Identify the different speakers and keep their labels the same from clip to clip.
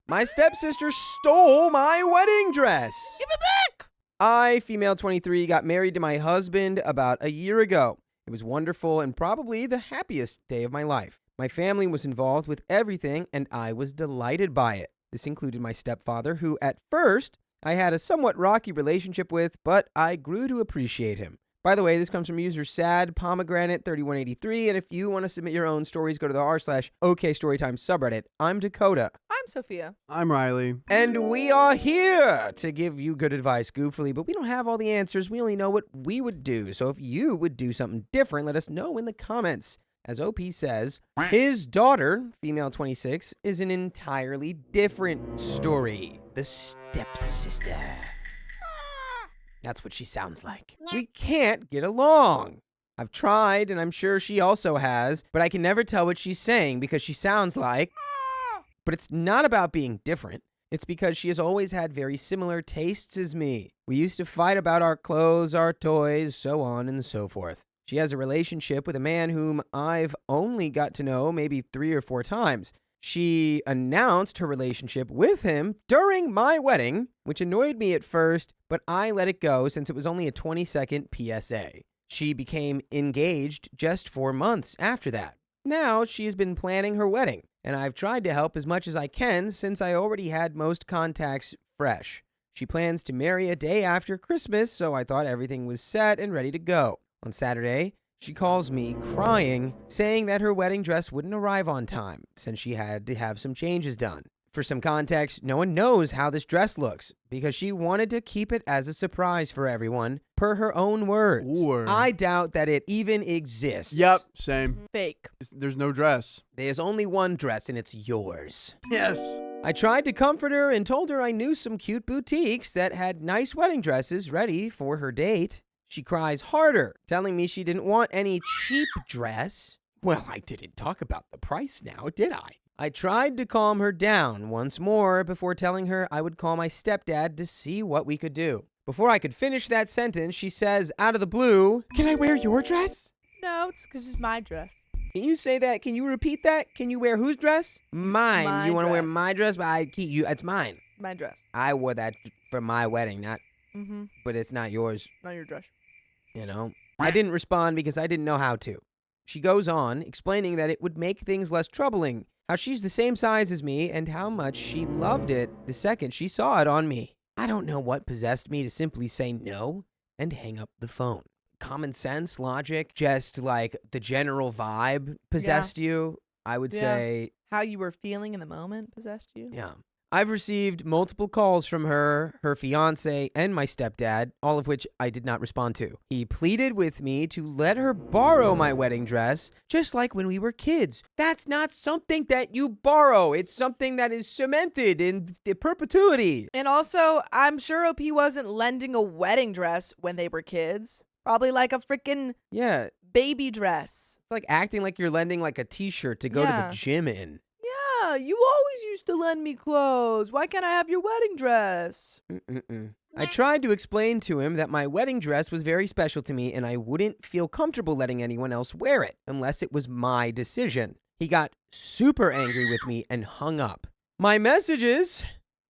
Speaker 1: My stepsister stole my wedding dress.
Speaker 2: Give it back!
Speaker 1: I, female 23, got married to my husband about a year ago. It was wonderful and probably the happiest day of my life. My family was involved with everything, and I was delighted by it. This included my stepfather, who at first I had a somewhat rocky relationship with, but I grew to appreciate him. By the way, this comes from user sadpomegranate3183, and if you want to submit your own stories, go to the r/okstorytime subreddit. I'm Dakota.
Speaker 2: I'm Sophia.
Speaker 3: I'm Riley.
Speaker 1: And we are here to give you good advice, goofily, but we don't have all the answers. We only know what we would do. So if you would do something different, let us know in the comments. As OP says, his daughter, female 26, is an entirely different story. The stepsister. That's what she sounds like. We can't get along. I've tried, and I'm sure she also has, but I can never tell what she's saying because she sounds like... But it's not about being different. It's because she has always had very similar tastes as me. We used to fight about our clothes, our toys, so on and so forth. She has a relationship with a man whom I've only got to know maybe 3 or 4 times. She announced her relationship with him during my wedding, which annoyed me at first, but I let it go since it was only a 20-second PSA. She became engaged just 4 months after that. Now she has been planning her wedding, and I've tried to help as much as I can since I already had most contacts fresh. She plans to marry a day after Christmas, so I thought everything was set and ready to go. On Saturday, she calls me crying, saying that her wedding dress wouldn't arrive on time since she had to have some changes done. For some context, no one knows how this dress looks because she wanted to keep it as a surprise for everyone, per her own words. I doubt that it even exists.
Speaker 3: Yep, same.
Speaker 2: Fake.
Speaker 3: There's no dress.
Speaker 1: There's only one dress and it's yours.
Speaker 3: Yes.
Speaker 1: I tried to comfort her and told her I knew some cute boutiques that had nice wedding dresses ready for her date. She cries harder, telling me she didn't want any cheap dress. Well, I didn't talk about the price now, did I? I tried to calm her down once more before telling her I would call my stepdad to see what we could do. Before I could finish that sentence, she says, out of the blue, "Can I wear your dress?"
Speaker 2: No, it's because it's my dress.
Speaker 1: Can you say that? Can you repeat that? Can you wear whose dress? Mine.
Speaker 2: My
Speaker 1: You want to wear
Speaker 2: dress.
Speaker 1: my dress? But it's mine.
Speaker 2: My dress.
Speaker 1: I wore that for my wedding,
Speaker 2: Mm-hmm.
Speaker 1: but it's not yours.
Speaker 2: Not your dress.
Speaker 1: You know, I didn't respond because I didn't know how to. She goes on, explaining that it would make things less troubling, how she's the same size as me, and how much she loved it the second she saw it on me. I don't know what possessed me to simply say no and hang up the phone. Common sense, logic, just like the general vibe possessed you, I would say.
Speaker 2: How you were feeling in the moment possessed you?
Speaker 1: Yeah. I've received multiple calls from her fiancé, and my stepdad, all of which I did not respond to. He pleaded with me to let her borrow my wedding dress, just like when we were kids. That's not something that you borrow. It's something that is cemented in perpetuity.
Speaker 2: And also, I'm sure OP wasn't lending a wedding dress when they were kids. Probably like a freaking baby dress.
Speaker 1: It's like acting like you're lending like a t-shirt to go to the gym in.
Speaker 2: Yeah, you always used to lend me clothes. Why can't I have your wedding dress?
Speaker 1: I tried to explain to him that my wedding dress was very special to me and I wouldn't feel comfortable letting anyone else wear it unless it was my decision. He got super angry with me and hung up. My messages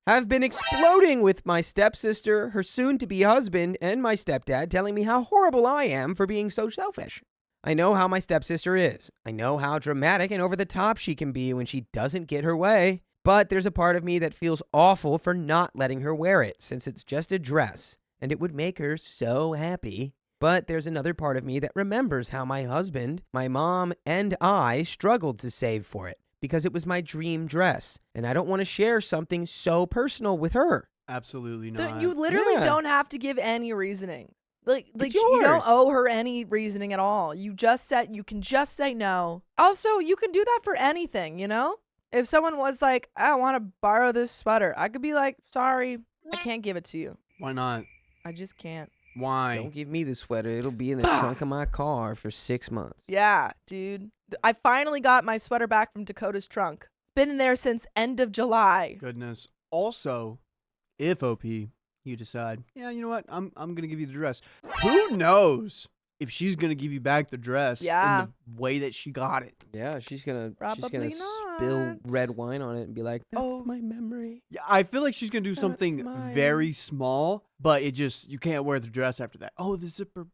Speaker 1: have been exploding with my stepsister, her soon-to-be husband, and my stepdad telling me how horrible I am for being so selfish. I know how my stepsister is. I know how dramatic and over the top she can be when she doesn't get her way. But there's a part of me that feels awful for not letting her wear it, since it's just a dress, and it would make her so happy. But there's another part of me that remembers how my husband, my mom, and I struggled to save for it, because it was my dream dress, and I don't want to share something so personal with her.
Speaker 3: Absolutely not.
Speaker 2: You literally don't have to give any reasoning. Like
Speaker 1: It's
Speaker 2: you don't
Speaker 1: yours.
Speaker 2: owe her any reasoning at all. You can just say no. Also, you can do that for anything, you know? If someone was like, I want to borrow this sweater, I could be like, sorry, I can't give it to you.
Speaker 3: Why not?
Speaker 2: I just can't.
Speaker 3: Why?
Speaker 1: Don't give me the sweater. It'll be in the trunk of my car for 6 months.
Speaker 2: Yeah, dude. I finally got my sweater back from Dakota's trunk. It's been in there since end of July.
Speaker 3: Goodness. Also, if OP, you decide, yeah, you know what? I'm gonna give you the dress. Who knows if she's gonna give you back the dress
Speaker 2: Yeah.
Speaker 3: in the way that she got it.
Speaker 1: Yeah, she's gonna
Speaker 2: Probably
Speaker 1: spill
Speaker 2: not.
Speaker 1: red wine on it and be like, "That's
Speaker 3: Oh.
Speaker 1: my memory."
Speaker 3: Yeah, I feel like she's gonna do
Speaker 1: That's
Speaker 3: something
Speaker 1: mine.
Speaker 3: very small, but you can't wear the dress after that. Oh, the zipper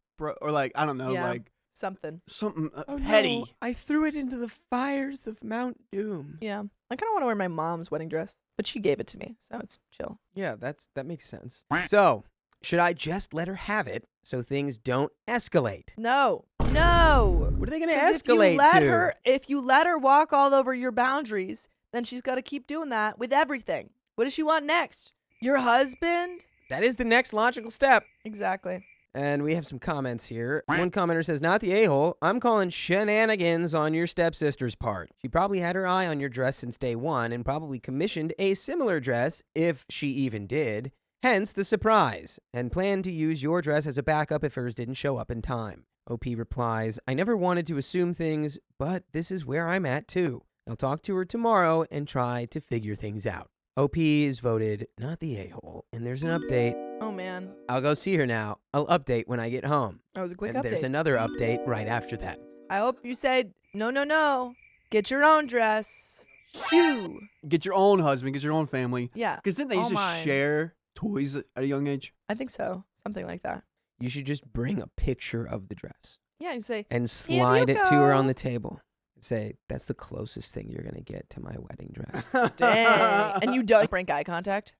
Speaker 3: or like I don't know,
Speaker 2: Yeah.
Speaker 3: like
Speaker 2: Something.
Speaker 3: something
Speaker 1: Oh,
Speaker 3: petty.
Speaker 1: no, I threw it into the fires of Mount Doom.
Speaker 2: Yeah. I kind of want to wear my mom's wedding dress, but she gave it to me, so it's chill.
Speaker 1: Yeah, that makes sense. So, should I just let her have it so things don't escalate?
Speaker 2: No.
Speaker 1: What are they gonna
Speaker 2: 'Cause
Speaker 1: escalate to?
Speaker 2: If you let her walk all over your boundaries, then she's got to keep doing that with everything. What does she want next? Your husband?
Speaker 1: That is the next logical step.
Speaker 2: Exactly.
Speaker 1: And we have some comments here. One commenter says, "Not the a-hole. I'm calling shenanigans on your stepsister's part. She probably had her eye on your dress since day one and probably commissioned a similar dress, if she even did. Hence the surprise, and planned to use your dress as a backup if hers didn't show up in time." OP replies, "I never wanted to assume things, but this is where I'm at too. I'll talk to her tomorrow and try to figure things out." OP is voted not the a-hole, and there's an update.
Speaker 2: Oh, man.
Speaker 1: I'll go see her now. I'll update when I get home.
Speaker 2: That was a quick
Speaker 1: And there's
Speaker 2: update.
Speaker 1: another update right after that.
Speaker 2: I hope you said, no. Get your own dress. Phew.
Speaker 3: Get your own husband, get your own family.
Speaker 2: Yeah.
Speaker 3: Because didn't they
Speaker 2: all
Speaker 3: used to
Speaker 2: mine.
Speaker 3: share toys at a young age?
Speaker 2: I think so. Something like that.
Speaker 1: You should just bring a picture of the dress
Speaker 2: Yeah, you say,
Speaker 1: and slide
Speaker 2: you
Speaker 1: it to her
Speaker 2: go.
Speaker 1: on the table. And say, "That's the closest thing you're going to get to my wedding dress."
Speaker 2: dang. And you don't break eye contact.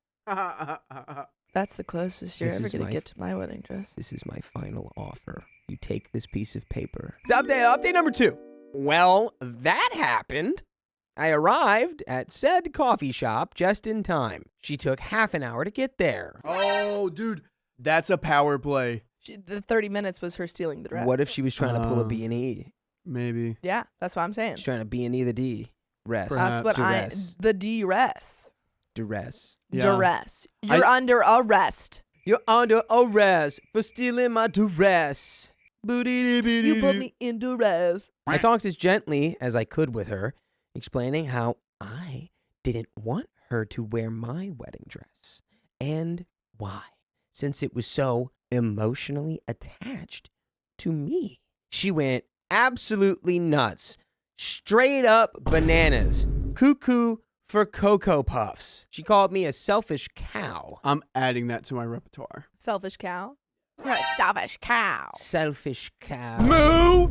Speaker 2: That's the closest you're
Speaker 1: This
Speaker 2: ever
Speaker 1: is
Speaker 2: going to
Speaker 1: my
Speaker 2: get to my wedding dress.
Speaker 1: "This is my final offer. You take this piece of paper." Update number 2. Well, that happened. I arrived at said coffee shop just in time. She took half an hour to get there.
Speaker 3: Oh, dude, that's a power play.
Speaker 2: The 30 minutes was her stealing the dress.
Speaker 1: What if she was trying to pull a
Speaker 3: Oh.
Speaker 1: B&E?
Speaker 3: Maybe.
Speaker 2: Yeah, that's what I'm saying.
Speaker 1: She's trying to B&E the D. Rest.
Speaker 2: That's what
Speaker 1: Duress.
Speaker 2: the duress.
Speaker 1: Duress.
Speaker 3: Yeah.
Speaker 2: Duress. You're under arrest.
Speaker 1: You're under arrest for stealing my dress.
Speaker 2: You put me in duress.
Speaker 1: I talked as gently as I could with her, explaining how I didn't want her to wear my wedding dress and why, since it was so emotionally attached to me. She went absolutely nuts, straight up bananas, cuckoo for Cocoa Puffs. She called me a selfish cow.
Speaker 3: I'm adding that to my repertoire.
Speaker 2: Selfish cow. You're a selfish cow.
Speaker 1: Selfish cow.
Speaker 3: Moo!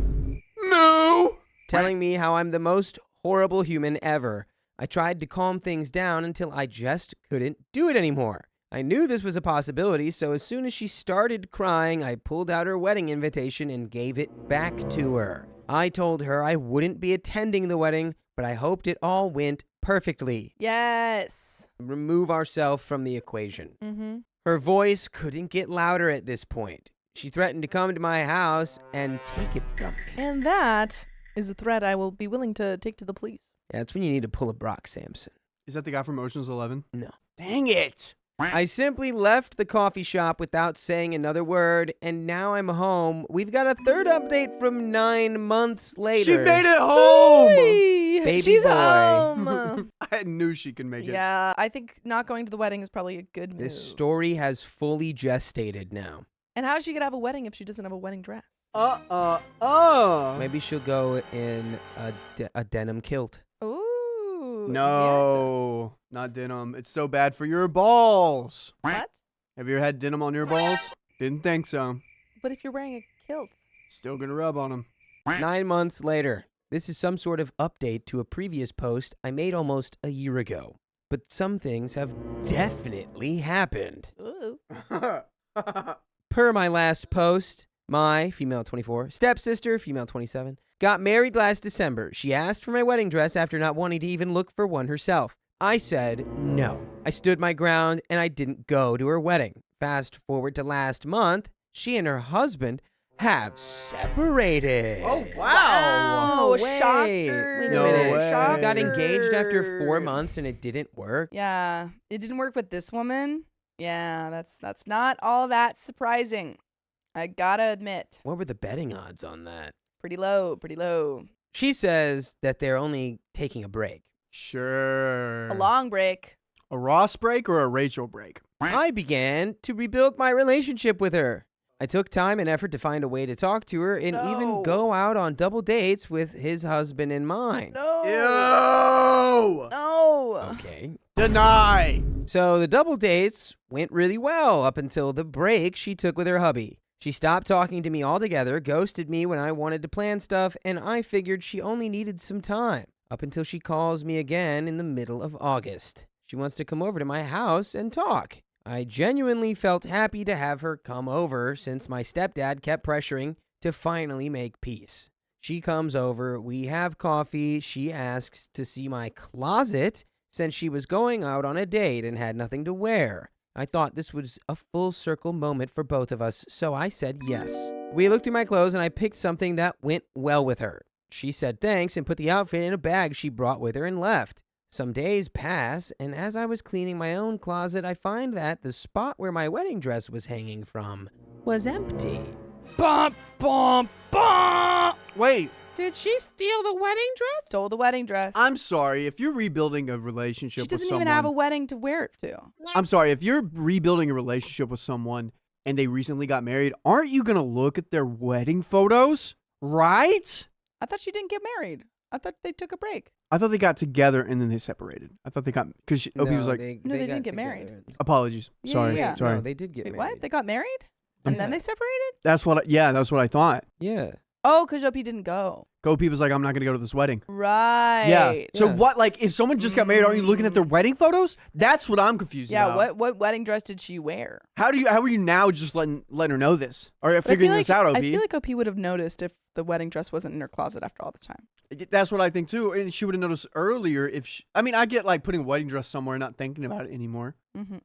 Speaker 3: Moo!
Speaker 1: Telling me how I'm the most horrible human ever. I tried to calm things down until I just couldn't do it anymore. I knew this was a possibility, so as soon as she started crying, I pulled out her wedding invitation and gave it back to her. I told her I wouldn't be attending the wedding, but I hoped it all went perfectly.
Speaker 2: Yes.
Speaker 1: Remove ourselves from the equation.
Speaker 2: Mm-hmm.
Speaker 1: Her voice couldn't get louder at this point. She threatened to come to my house and take it from me.
Speaker 2: And that is a threat I will be willing to take to the police.
Speaker 1: Yeah, that's when you need to pull a Brock Sampson.
Speaker 3: Is that the guy from Ocean's 11?
Speaker 1: No.
Speaker 3: Dang it!
Speaker 1: I simply left the coffee shop without saying another word, and now I'm home. We've got a third update from 9 months later.
Speaker 3: She made it home!
Speaker 1: Baby
Speaker 2: She's
Speaker 1: boy.
Speaker 2: home.
Speaker 3: I knew she could make it.
Speaker 2: Yeah, I think not going to the wedding is probably a good move.
Speaker 1: This story has fully gestated now.
Speaker 2: And how is she gonna have a wedding if she doesn't have a wedding dress?
Speaker 1: Maybe she'll go in a denim kilt.
Speaker 2: Ooh. easy
Speaker 3: No, not denim. It's so bad for your balls.
Speaker 2: access. What?
Speaker 3: Have you ever had denim on your balls? Didn't think so.
Speaker 2: But if you're wearing a kilt.
Speaker 3: Still gonna rub on them.
Speaker 1: 9 months later. This is some sort of update to a previous post I made almost a year ago. But some things have definitely happened.
Speaker 2: Ooh.
Speaker 1: Per my last post, my, female 24, stepsister, female 27, got married last December. She asked for my wedding dress after not wanting to even look for one herself. I said no. I stood my ground and I didn't go to her wedding. Fast forward to last month, she and her husband have separated.
Speaker 3: Oh, wow.
Speaker 2: No
Speaker 1: way.
Speaker 2: shocker.
Speaker 1: Wait a
Speaker 3: No
Speaker 1: minute.
Speaker 3: way.
Speaker 1: We got engaged after 4
Speaker 2: Shocker.
Speaker 1: months and it didn't work.
Speaker 2: Yeah, it didn't work with this woman. Yeah, that's not all that surprising. I gotta admit,
Speaker 1: What were the betting odds on that?
Speaker 2: pretty low, pretty low.
Speaker 1: She says that they're only taking a break.
Speaker 3: Sure.
Speaker 2: A long break.
Speaker 3: A Ross break or a Rachel break?
Speaker 1: I began to rebuild my relationship with her. I took time and effort to find a way to talk to her and even
Speaker 2: No.
Speaker 1: go out on double dates with his husband in mind.
Speaker 2: No.
Speaker 3: Ew!
Speaker 2: No.
Speaker 1: Okay.
Speaker 3: Deny!
Speaker 1: So the double dates went really well up until the break she took with her hubby. She stopped talking to me altogether, ghosted me when I wanted to plan stuff, and I figured she only needed some time, up until she calls me again in the middle of August. She wants to come over to my house and talk. I genuinely felt happy to have her come over since my stepdad kept pressuring to finally make peace. She comes over, we have coffee, she asks to see my closet since she was going out on a date and had nothing to wear. I thought this was a full circle moment for both of us, so I said yes. We looked through my clothes and I picked something that went well with her. She said thanks and put the outfit in a bag she brought with her and left. Some days pass, and as I was cleaning my own closet, I find that the spot where my wedding dress was hanging from was empty.
Speaker 2: Bum, bum, bum.
Speaker 3: Wait,
Speaker 1: Did she steal the wedding dress?
Speaker 2: Stole the wedding dress.
Speaker 3: I'm sorry. If you're rebuilding a relationship
Speaker 2: She
Speaker 3: with
Speaker 2: doesn't
Speaker 3: someone,
Speaker 2: even have a wedding to wear it to.
Speaker 3: I'm sorry. If you're rebuilding a relationship with someone and they recently got married, aren't you gonna look at their wedding photos? Right?
Speaker 2: I thought she didn't get married. I thought they took a break.
Speaker 3: I thought they got together and then they separated. I thought they got because OP was like,
Speaker 2: No, they
Speaker 1: got
Speaker 2: didn't get married.
Speaker 1: together.
Speaker 3: apologies.
Speaker 2: Yeah,
Speaker 3: Sorry,
Speaker 2: yeah.
Speaker 3: sorry.
Speaker 1: No, they did get
Speaker 2: Wait,
Speaker 1: married.
Speaker 2: what? They got married? And then they separated?
Speaker 3: That's what. That's what I thought.
Speaker 1: Yeah.
Speaker 2: Oh, because OP didn't go.
Speaker 3: OP was like, I'm not gonna go to this wedding.
Speaker 2: Right.
Speaker 3: Yeah. So
Speaker 1: Yeah.
Speaker 3: what? Like, if someone just got married, aren't you looking at their wedding photos? That's what I'm confused
Speaker 2: Yeah,
Speaker 3: about.
Speaker 2: what wedding dress did she wear?
Speaker 3: How are you now just letting her know this or
Speaker 2: But I
Speaker 3: figuring
Speaker 2: feel
Speaker 3: this
Speaker 2: like-
Speaker 3: out? OP.
Speaker 2: I feel like OP would have noticed if the wedding dress wasn't in her closet after all this time.
Speaker 3: That's what I think too. And she would have noticed earlier if she, I mean, I get like putting a wedding dress somewhere and not thinking about it anymore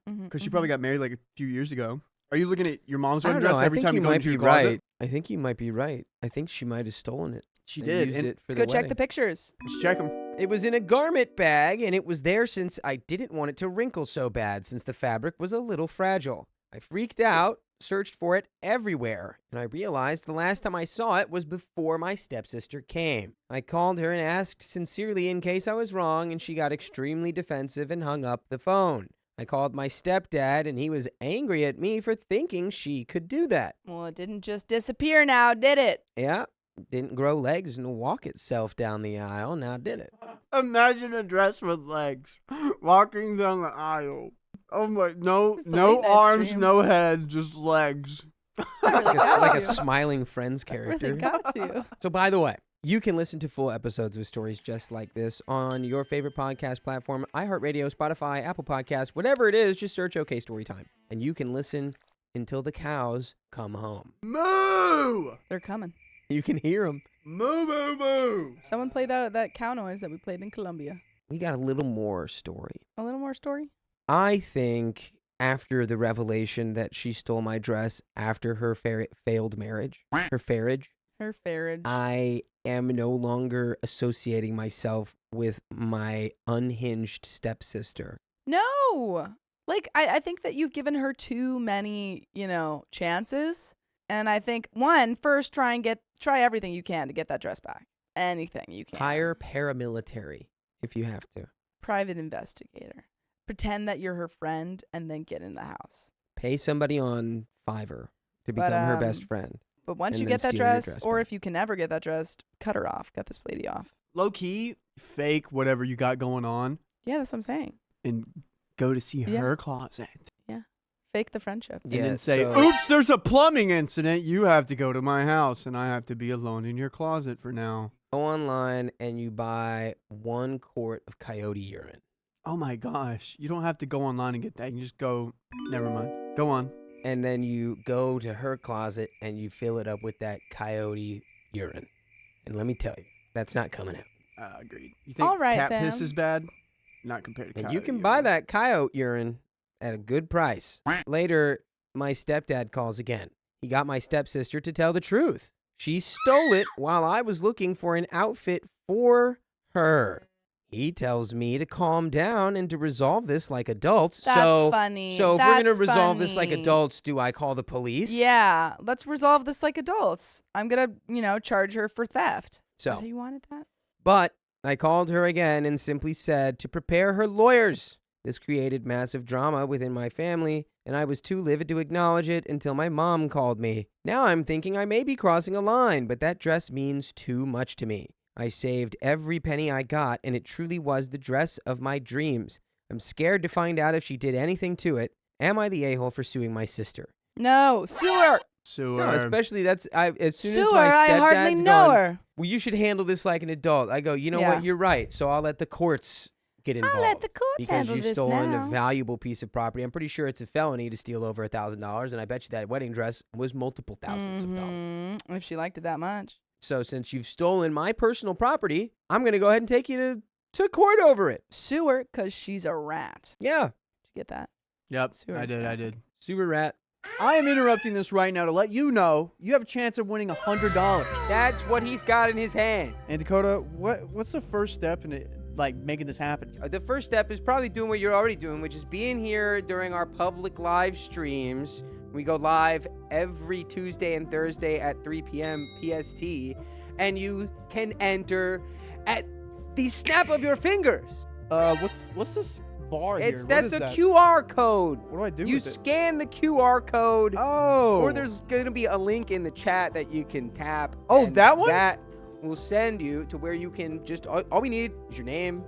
Speaker 3: because she probably got married like a few years ago. Are you looking at your mom's
Speaker 1: I
Speaker 3: wedding
Speaker 1: don't know.
Speaker 3: dress
Speaker 1: I
Speaker 3: every
Speaker 1: think
Speaker 3: time
Speaker 1: you
Speaker 3: you go
Speaker 1: might
Speaker 3: into
Speaker 1: be
Speaker 3: your closet?
Speaker 1: right. I think you might be right. I think she might have stolen it.
Speaker 3: She
Speaker 1: and
Speaker 3: did.
Speaker 1: used
Speaker 3: And
Speaker 1: it for
Speaker 2: Let's
Speaker 1: the
Speaker 2: go check the
Speaker 1: wedding.
Speaker 2: pictures.
Speaker 3: let's check them.
Speaker 1: It was in a garment bag, and it was there since I didn't want it to wrinkle so bad since the fabric was a little fragile. I freaked out, searched for it everywhere, and I realized the last time I saw it was before my stepsister came. I called her and asked sincerely in case I was wrong, and she got extremely defensive and hung up the phone. I called my stepdad, and he was angry at me for thinking she could do that.
Speaker 2: Well, it didn't just disappear now, did it?
Speaker 1: Yeah, didn't grow legs and walk itself down the aisle, now did it?
Speaker 3: Imagine a dress with legs walking down the aisle. Oh my, no
Speaker 2: It's the late night
Speaker 3: arms,
Speaker 2: stream.
Speaker 3: no head, just legs.
Speaker 1: Like a smiling Friends character.
Speaker 2: Really got you.
Speaker 1: So, by the way, you can listen to full episodes of stories just like this on your favorite podcast platform, iHeartRadio, Spotify, Apple Podcasts, whatever it is, just search OK Storytime. And you can listen until the cows come home.
Speaker 3: Moo!
Speaker 2: They're coming.
Speaker 1: You can hear them.
Speaker 3: Moo, moo, moo.
Speaker 2: Someone play that cow noise that we played in Colombia.
Speaker 1: We got a little more story.
Speaker 2: A little more story?
Speaker 1: I think after the revelation that she stole my dress after her failed marriage, her farriage,
Speaker 2: Her farriage.
Speaker 1: I am no longer associating myself with my unhinged stepsister.
Speaker 2: No. Like, I think that you've given her too many, chances. And I think, first try everything you can to get that dress back. Anything you can.
Speaker 1: Hire paramilitary if you have to.
Speaker 2: Private investigator. Pretend that you're her friend and then get in the house.
Speaker 1: Pay somebody on Fiverr to
Speaker 2: But,
Speaker 1: become her best friend.
Speaker 2: But once
Speaker 1: And
Speaker 2: you
Speaker 1: then
Speaker 2: get that
Speaker 1: steal your
Speaker 2: dress,
Speaker 1: dress
Speaker 2: or
Speaker 1: back.
Speaker 2: if you can never get that dress, cut her off. Cut this lady off.
Speaker 3: Low key, fake whatever you got going on
Speaker 2: Yeah, that's what I'm saying.
Speaker 3: and go to see
Speaker 2: Yeah.
Speaker 3: her closet.
Speaker 2: Fake the friendship.
Speaker 3: And
Speaker 1: Yeah,
Speaker 3: then say,
Speaker 1: so-
Speaker 3: oops, there's a plumbing incident. You have to go to my house and I have to be alone in your closet for now.
Speaker 1: Go online and you buy 1 quart of coyote urine.
Speaker 3: Oh my gosh. You don't have to go online and get that. You can just go, never mind. Go on.
Speaker 1: And then you go to her closet and you fill it up with that coyote urine. And let me tell you, that's not coming out.
Speaker 3: Agreed. You think
Speaker 2: All right,
Speaker 3: cat piss
Speaker 2: then.
Speaker 3: is bad? Not compared to
Speaker 1: And
Speaker 3: coyote
Speaker 1: you can
Speaker 3: urine.
Speaker 1: buy that coyote urine at a good price. Later, my stepdad calls again. He got my stepsister to tell the truth. She stole it while I was looking for an outfit for her. He tells me to calm down and to resolve this like adults.
Speaker 2: That's
Speaker 1: so,
Speaker 2: funny.
Speaker 1: So if we're going to
Speaker 2: That's
Speaker 1: resolve this like
Speaker 2: funny.
Speaker 1: adults, do I call the police?
Speaker 2: Yeah, let's resolve this like adults. I'm going to, charge her for theft.
Speaker 1: So,
Speaker 2: You wanted that?
Speaker 1: but I called her again and simply said to prepare her lawyers. This created massive drama within my family, and I was too livid to acknowledge it until my mom called me. Now I'm thinking I may be crossing a line, but that dress means too much to me. I saved every penny I got, and it truly was the dress of my dreams. I'm scared to find out if she did anything to it. Am I the a-hole for suing my sister?
Speaker 2: No, sue her.
Speaker 3: Sewer.
Speaker 1: No, especially as soon
Speaker 2: Sue
Speaker 1: as
Speaker 2: her.
Speaker 1: my
Speaker 2: I hardly
Speaker 1: stepdad's
Speaker 2: know
Speaker 1: gone,
Speaker 2: her.
Speaker 1: well, you should handle this like an adult. I go, you know
Speaker 2: Yeah.
Speaker 1: what? You're right. So I'll let the courts get involved.
Speaker 2: I'll let the courts
Speaker 1: because
Speaker 2: handle
Speaker 1: you've
Speaker 2: this
Speaker 1: stolen
Speaker 2: now.
Speaker 1: a valuable piece of property. I'm pretty sure it's a felony to steal over $1,000, and I bet you that wedding dress was multiple thousands of dollars.
Speaker 2: If she liked it that much.
Speaker 1: So since you've stolen my personal property, I'm going to go ahead and take you to court over it.
Speaker 2: Sue her because she's a rat.
Speaker 1: Yeah.
Speaker 2: Did you get that?
Speaker 3: Yep,
Speaker 2: Sewer
Speaker 3: I
Speaker 2: is
Speaker 3: did.
Speaker 2: bad.
Speaker 1: Sewer rat.
Speaker 3: I am interrupting this right now to let you know you have a chance of winning $100.
Speaker 1: That's what he's got in his hand.
Speaker 3: And Dakota, what's the first step in it, like making this happen?
Speaker 1: The first step is probably doing what you're already doing, which is being here during our public live streams. We go live every Tuesday and Thursday at 3 p.m. PST, and you can enter at the snap of your fingers.
Speaker 3: What's this bar here? What
Speaker 1: That's
Speaker 3: is
Speaker 1: a
Speaker 3: that?
Speaker 1: QR code.
Speaker 3: What do I do
Speaker 1: You
Speaker 3: with it?
Speaker 1: scan the QR code,
Speaker 3: Oh.
Speaker 1: or there's going to be a link in the chat that you can tap.
Speaker 3: Oh,
Speaker 1: and
Speaker 3: that one?
Speaker 1: That will send you to where you can just, all we need is your name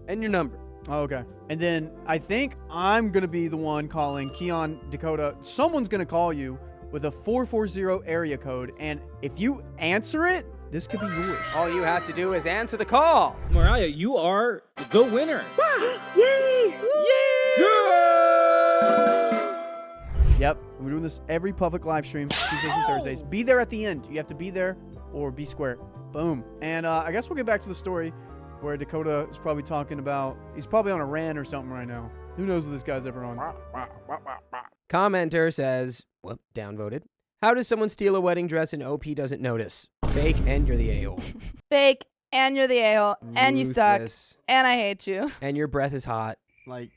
Speaker 1: and your number.
Speaker 3: Oh, okay. And then I think I'm going to be the one calling Keon, Dakota. Someone's going to call you with a 440 area code. And if you answer it, this could be yours.
Speaker 1: All you have to do is answer the call.
Speaker 4: Mariah, you are the winner.
Speaker 3: Yep. We're doing this every public live stream, Tuesdays and Thursdays. Be there at the end. You have to be there or be square. Boom. And I guess we'll get back to the story where Dakota is probably talking about, he's probably on a rant or something right now. Who knows what this guy's ever on?
Speaker 1: Commenter says, well, downvoted. How does someone steal a wedding dress and OP doesn't notice? Fake, and you're the a-hole.
Speaker 2: Fake, and you're the a-hole, and you suck,
Speaker 1: Ruthless,
Speaker 2: and I hate you.
Speaker 1: and your breath is hot.
Speaker 3: Like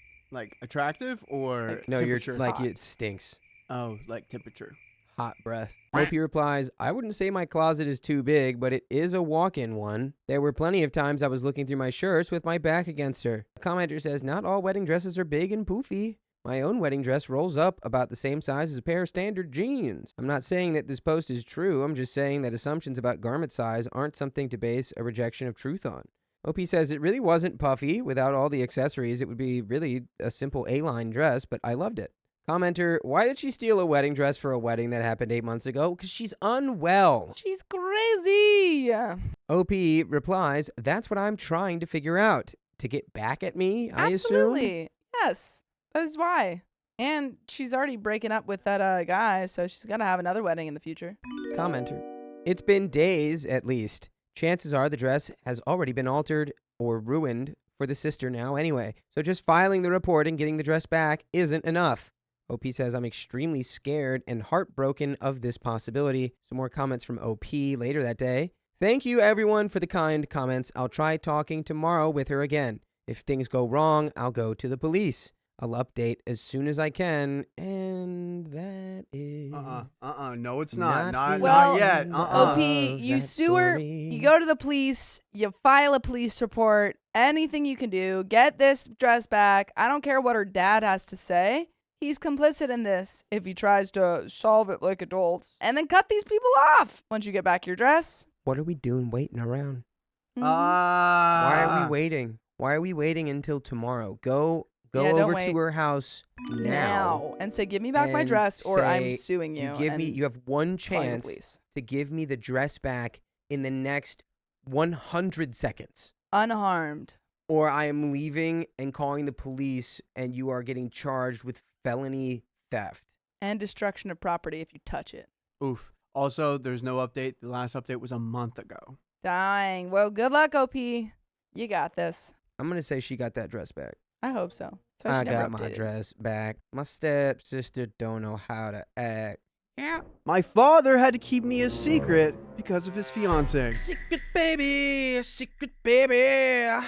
Speaker 3: attractive or
Speaker 1: No, you're
Speaker 3: temperature?
Speaker 1: like,
Speaker 2: Hot.
Speaker 1: it stinks.
Speaker 3: Oh, like temperature.
Speaker 1: Hot breath. OP replies, I wouldn't say my closet is too big, but it is a walk-in one. There were plenty of times I was looking through my shirts with my back against her. The commenter says, not all wedding dresses are big and poofy. My own wedding dress rolls up about the same size as a pair of standard jeans. I'm not saying that this post is true. I'm just saying that assumptions about garment size aren't something to base a rejection of truth on. OP says it really wasn't puffy. Without all the accessories, it would be really a simple A-line dress, but I loved it. Commenter, why did she steal a wedding dress for a wedding that happened 8 months ago? Because she's unwell.
Speaker 2: She's crazy.
Speaker 1: OP replies, that's what I'm trying to figure out. To get back at me, I assume?
Speaker 2: Absolutely. Yes. That is why. And she's already breaking up with that guy, so she's going to have another wedding in the future.
Speaker 1: Commenter, it's been days at least. Chances are the dress has already been altered or ruined for the sister now anyway. So just filing the report and getting the dress back isn't enough. OP says, I'm extremely scared and heartbroken of this possibility. Some more comments from OP later that day. Thank you, everyone, for the kind comments. I'll try talking tomorrow with her again. If things go wrong, I'll go to the police. I'll update as soon as I can. And that is...
Speaker 3: No, it's not.
Speaker 1: Not
Speaker 3: Not
Speaker 2: the
Speaker 3: yet.
Speaker 2: end
Speaker 1: Uh-uh.
Speaker 2: OP, you
Speaker 1: that
Speaker 2: sue her,
Speaker 1: story.
Speaker 2: you go to the police, you file a police report, anything you can do, get this dress back. I don't care what her dad has to say. He's complicit in this if he tries to solve it like adults. And then cut these people off once you get back your dress.
Speaker 1: What are we doing waiting around?
Speaker 2: Mhm.
Speaker 1: Why are we waiting? Why are we waiting until tomorrow? Go
Speaker 2: Yeah, don't
Speaker 1: over
Speaker 2: wait.
Speaker 1: to her house now.
Speaker 2: And say, give me back my
Speaker 1: and
Speaker 2: dress or I'm
Speaker 1: say,
Speaker 2: suing you.
Speaker 1: You give me.
Speaker 2: and
Speaker 1: You have one
Speaker 2: calling the
Speaker 1: chance
Speaker 2: police.
Speaker 1: to give me the dress back in the next 100 seconds,
Speaker 2: Unharmed.
Speaker 1: or I am leaving and calling the police, and you are getting charged with felony theft.
Speaker 2: And destruction of property if you touch it.
Speaker 3: Oof. Also, there's no update. The last update was a month ago.
Speaker 2: Dang. Well, good luck, OP. You got this.
Speaker 1: I'm gonna say she got that dress back.
Speaker 2: I hope so. So she
Speaker 1: I
Speaker 2: never
Speaker 1: got my
Speaker 2: updated.
Speaker 1: dress back. My stepsister don't know how to act. Yeah.
Speaker 3: My father had to keep me a secret because of his fiance.
Speaker 1: Secret baby, secret baby.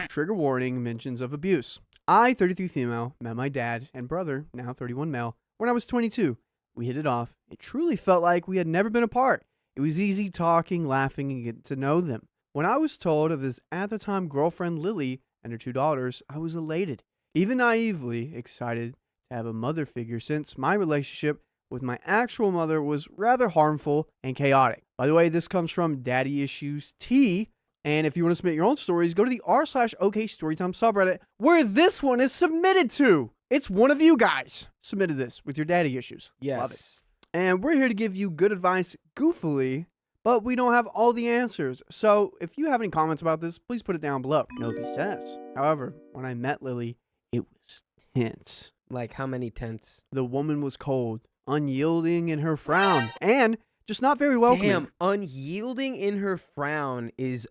Speaker 3: Trigger warning, mentions of abuse. I, 33 female, met my dad and brother, now 31 male, when I was 22. We hit it off. It truly felt like we had never been apart. It was easy talking, laughing, and getting to know them. When I was told of his at the time girlfriend Lily and her 2 daughters, I was elated, even naively excited to have a mother figure since my relationship with my actual mother was rather harmful and chaotic. By the way, this comes from Daddy Issues T. And if you want to submit your own stories, go to the r/OKstorytime subreddit where this one is submitted to. It's one of you guys submitted this with your daddy issues. Love it.
Speaker 1: Yes.
Speaker 3: And we're here to give you good advice goofily, but we don't have all the answers. So if you have any comments about this, please put it down below. Nobody says. However, when I met Lily, it was tense.
Speaker 1: Like how many tenths?
Speaker 3: The woman was cold, unyielding in her frown, and just not very welcoming.
Speaker 1: Damn, unyielding in her frown is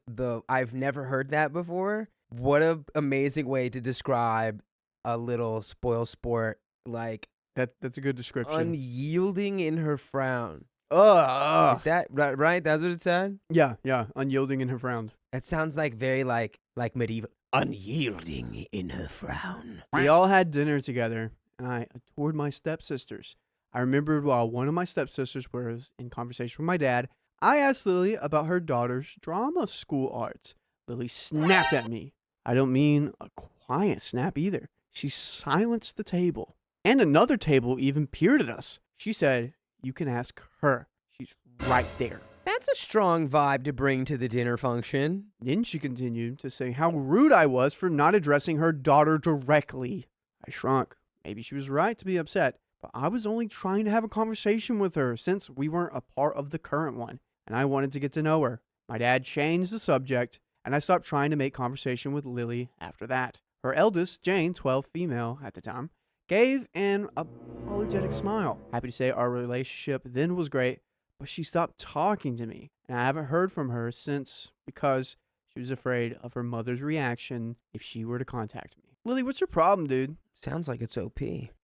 Speaker 1: I've never heard that before. What a amazing way to describe a little spoil sport. Like,
Speaker 3: That's a good description.
Speaker 1: unyielding in her frown.
Speaker 3: Ugh.
Speaker 1: Is that right? That's what it said?
Speaker 3: Yeah, unyielding in her frown.
Speaker 1: That sounds like very like medieval. Unyielding in her frown.
Speaker 3: We all had dinner together, and I adored my stepsisters. I remembered while one of my stepsisters was in conversation with my dad, I asked Lily about her daughter's drama school arts. Lily snapped at me. I don't mean a quiet snap either. She silenced the table, and another table even peered at us. She said, "You can ask her. She's right there."
Speaker 1: That's a strong vibe to bring to the dinner function.
Speaker 3: Then she continued to say how rude I was for not addressing her daughter directly. I shrunk. Maybe she was right to be upset, but I was only trying to have a conversation with her since we weren't a part of the current one, and I wanted to get to know her. My dad changed the subject, and I stopped trying to make conversation with Lily after that. Her eldest, Jane, 12 female at the time, gave an apologetic smile. Happy to say our relationship then was great, but she stopped talking to me, and I haven't heard from her since because she was afraid of her mother's reaction if she were to contact me. Lily, what's your problem, dude?
Speaker 1: Sounds like it's OP.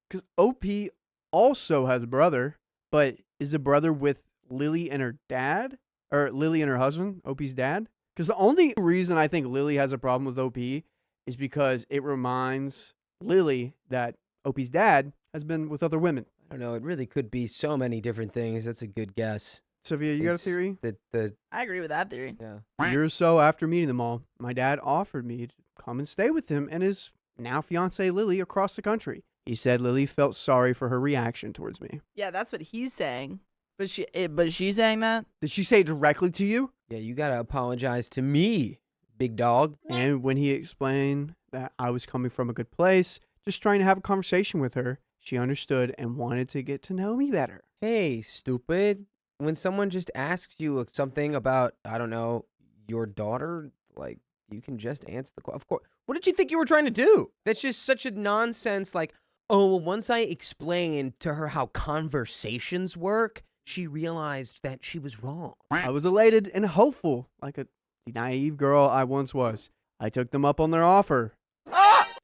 Speaker 3: Because OP also has a brother, but is the brother with Lily and her dad? Or Lily and her husband, OP's dad? Because the only reason I think Lily has a problem with OP is because it reminds Lily that OP's dad has been with other women.
Speaker 1: I don't know. It really could be so many different things. That's a good guess.
Speaker 3: Sophia, you got a
Speaker 1: It's
Speaker 3: theory?
Speaker 2: I agree with that theory.
Speaker 1: Yeah.
Speaker 3: A year or so after meeting them all, my dad offered me to come and stay with him and his now fiancée Lily across the country. He said Lily felt sorry for her reaction towards me.
Speaker 2: Yeah, that's what he's saying. But she's saying that?
Speaker 3: Did she say it directly to you?
Speaker 1: Yeah, you gotta apologize to me, big dog.
Speaker 3: And when he explained that I was coming from a good place, just trying to have a conversation with her, she understood and wanted to get to know me better.
Speaker 1: Hey, stupid. When someone just asks you something about, I don't know, your daughter, like, you can just answer the question. Of course. What did you think you were trying to do? That's just such a nonsense, like, oh, well, once I explained to her how conversations work, she realized that she was wrong.
Speaker 3: I was elated and hopeful, like the naive girl I once was. I took them up on their offer.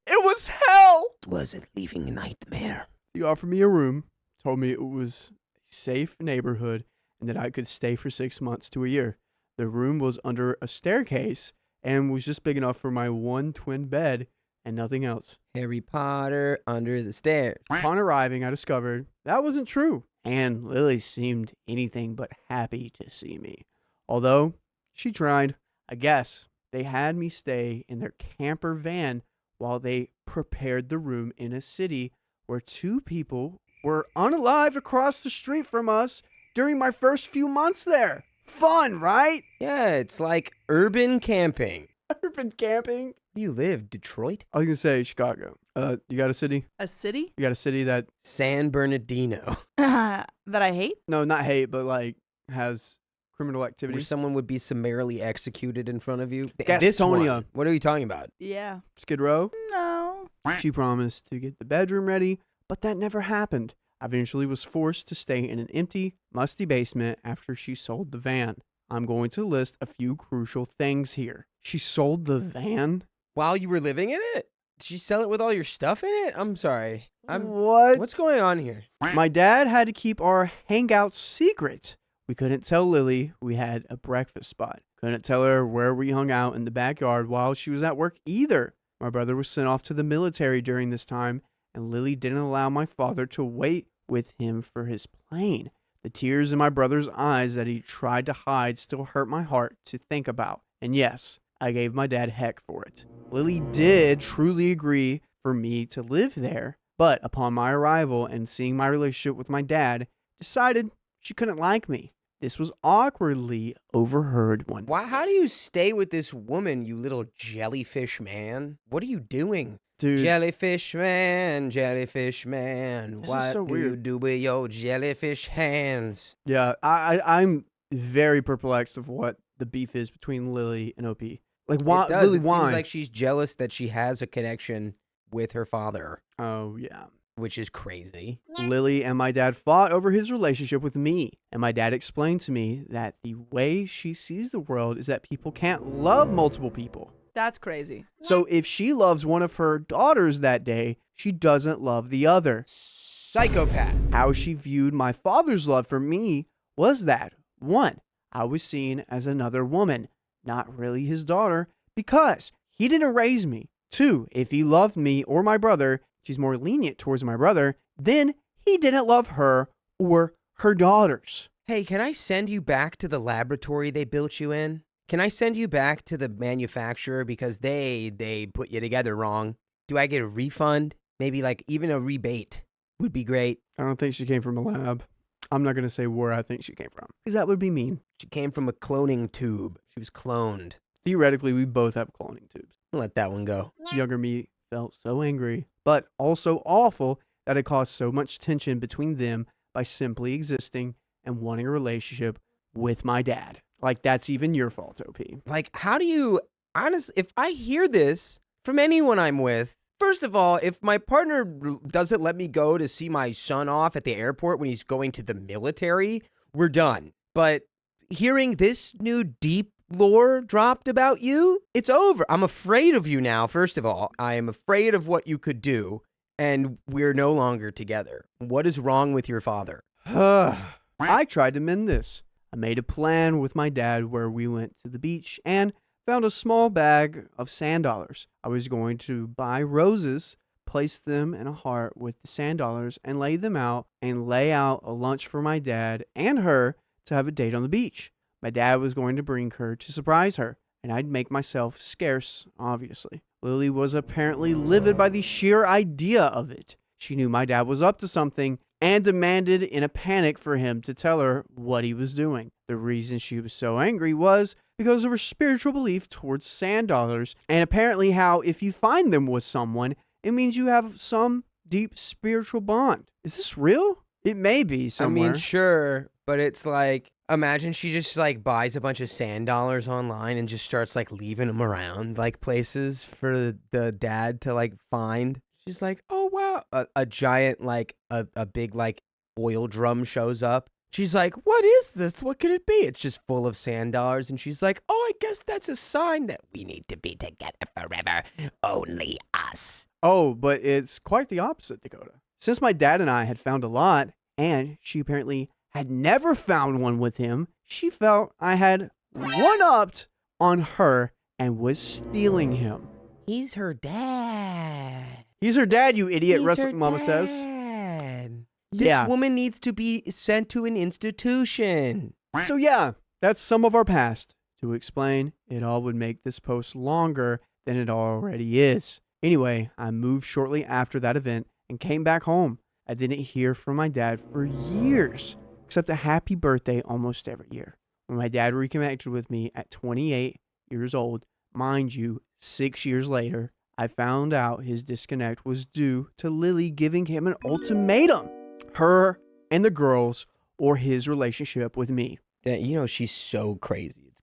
Speaker 3: It was hell!
Speaker 1: It was a living nightmare.
Speaker 3: He offered me a room, told me it was a safe neighborhood, and that I could stay for 6 months to a year. The room was under a staircase and was just big enough for my one twin bed and nothing else.
Speaker 1: Harry Potter under the stairs.
Speaker 3: Upon arriving, I discovered that wasn't true, and Lily seemed anything but happy to see me. Although she tried. I guess they had me stay in their camper van while they prepared the room in a city where 2 people were unalived across the street from us during my first few months there. Fun, right?
Speaker 1: Yeah, it's like urban camping.
Speaker 3: Urban camping.
Speaker 1: Where do you live? Detroit?
Speaker 3: I was gonna say Chicago. You got a city?
Speaker 2: A city?
Speaker 3: You got a city that
Speaker 1: San Bernardino.
Speaker 2: That I hate?
Speaker 3: no, not hate, but like has criminal activity.
Speaker 1: Where someone would be summarily executed in front of you.
Speaker 3: Gastonia.
Speaker 1: This one. What are you talking about?
Speaker 2: Yeah.
Speaker 3: Skid Row.
Speaker 2: No.
Speaker 3: She promised to get the bedroom ready, but that never happened. I eventually was forced to stay in an empty, musty basement after she sold the van. I'm going to list a few crucial things here. She sold the van?
Speaker 1: While you were living in it? Did she sell it with all your stuff in it? I'm sorry.
Speaker 3: What?
Speaker 1: What's going on here?
Speaker 3: My dad had to keep our hangout secret. We couldn't tell Lily we had a breakfast spot. Couldn't tell her where we hung out in the backyard while she was at work either. My brother was sent off to the military during this time, and Lily didn't allow my father to wait with him for his plane. The tears in my brother's eyes that he tried to hide still hurt my heart to think about. And yes, I gave my dad heck for it. Lily did truly agree for me to live there, But upon my arrival and seeing my relationship with my dad, decided she couldn't like me. This was awkwardly overheard one day.
Speaker 1: Why? How do you stay with this woman, you little jellyfish man? What are you doing?
Speaker 3: Dude,
Speaker 1: Jellyfish man,
Speaker 3: This is
Speaker 1: what
Speaker 3: so
Speaker 1: do you
Speaker 3: weird.
Speaker 1: do with your jellyfish hands?
Speaker 3: yeah, I'm very perplexed of what the beef is between Lily and OP. Like, why?
Speaker 1: It does.
Speaker 3: Lily,
Speaker 1: It
Speaker 3: why?
Speaker 1: seems like she's jealous that she has a connection with her father,
Speaker 3: Oh, yeah.
Speaker 1: which is crazy.
Speaker 3: Lily and my dad fought over his relationship with me, and my dad explained to me that the way she sees the world is that people can't love multiple people.
Speaker 2: That's crazy.
Speaker 3: So if she loves one of her daughters that day, she doesn't love the other.
Speaker 1: Psychopath.
Speaker 3: How she viewed my father's love for me was that, 1, I was seen as another woman, not really his daughter, because he didn't raise me. 2, if he loved me or my brother, she's more lenient towards my brother, then he didn't love her or her daughters.
Speaker 1: Hey, can I send you back to the laboratory they built you in? Can I send you back to the manufacturer because they put you together wrong? Do I get a refund? Maybe like even a rebate would be great.
Speaker 3: I don't think she came from a lab. I'm not going to say where I think she came from, because that would be mean.
Speaker 1: She came from a cloning tube. She was cloned.
Speaker 3: Theoretically, we both have cloning tubes.
Speaker 1: I'll let that one go.
Speaker 3: Younger me felt so angry, but also awful that it caused so much tension between them by simply existing and wanting a relationship with my dad. Like, that's even your fault, OP.
Speaker 1: Like, how do you, honestly, if I hear this from anyone I'm with, first of all, if my partner doesn't let me go to see my son off at the airport when he's going to the military, we're done. But hearing this new deep lore dropped about you, it's over. I'm afraid of you now, first of all. I am afraid of what you could do, and we're no longer together. What is wrong with your father?
Speaker 3: I tried to mend this. I made a plan with my dad where we went to the beach and found a small bag of sand dollars. I was going to buy roses, place them in a heart with the sand dollars, and lay them out and lay out a lunch for my dad and her to have a date on the beach. My dad was going to bring her to surprise her, and I'd make myself scarce, obviously. Lily was apparently livid by the sheer idea of it. She knew my dad was up to something and demanded in a panic for him to tell her what he was doing. The reason she was so angry was because of her spiritual belief towards sand dollars, and apparently how if you find them with someone, it means you have some deep spiritual bond. Is this real? It may be somewhere.
Speaker 1: I mean, sure, but it's like, imagine she just like buys a bunch of sand dollars online and just starts like leaving them around like places for the dad to like find. She's like, oh wow, a giant like a big like oil drum shows up. She's like, what is this? What could it be? It's just full of sand dollars. And she's like, oh, I guess that's a sign that we need to be together forever. Only us.
Speaker 3: Oh, but it's quite the opposite, Dakota. Since my dad and I had found a lot, and she apparently had never found one with him, she felt I had one-upped on her and was stealing him.
Speaker 1: He's her dad.
Speaker 3: He's her dad, you idiot,
Speaker 1: He's
Speaker 3: Russell
Speaker 1: her
Speaker 3: Mama says.
Speaker 1: dad. This
Speaker 3: Yeah.
Speaker 1: woman needs to be sent to an institution.
Speaker 3: So yeah, that's some of our past. To explain, it all would make this post longer than it already is. Anyway, I moved shortly after that event and came back home. I didn't hear from my dad for years, except a happy birthday almost every year. When my dad reconnected with me at 28 years old, mind you, 6 years later, I found out his disconnect was due to Lily giving him an ultimatum. Her and the girls, or his relationship with me.
Speaker 1: Yeah, you know, she's so crazy. It's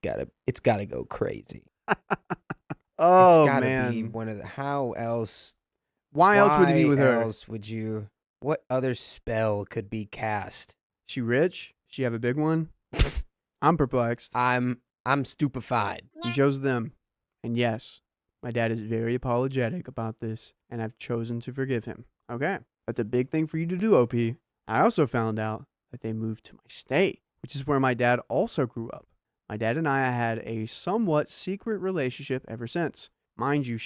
Speaker 1: gotta go crazy.
Speaker 3: Oh,
Speaker 1: it's gotta
Speaker 3: man.
Speaker 1: be one of the, how else?
Speaker 3: Why else would it be with
Speaker 1: why
Speaker 3: her?
Speaker 1: else would you? What other spell could be cast?
Speaker 3: She rich? She have a big one? I'm perplexed.
Speaker 1: I'm stupefied.
Speaker 3: He chose them. And yes, my dad is very apologetic about this, and I've chosen to forgive him. Okay, that's a big thing for you to do, OP. I also found out that they moved to my state, which is where my dad also grew up. My dad and I had a somewhat secret relationship ever since. Mind you,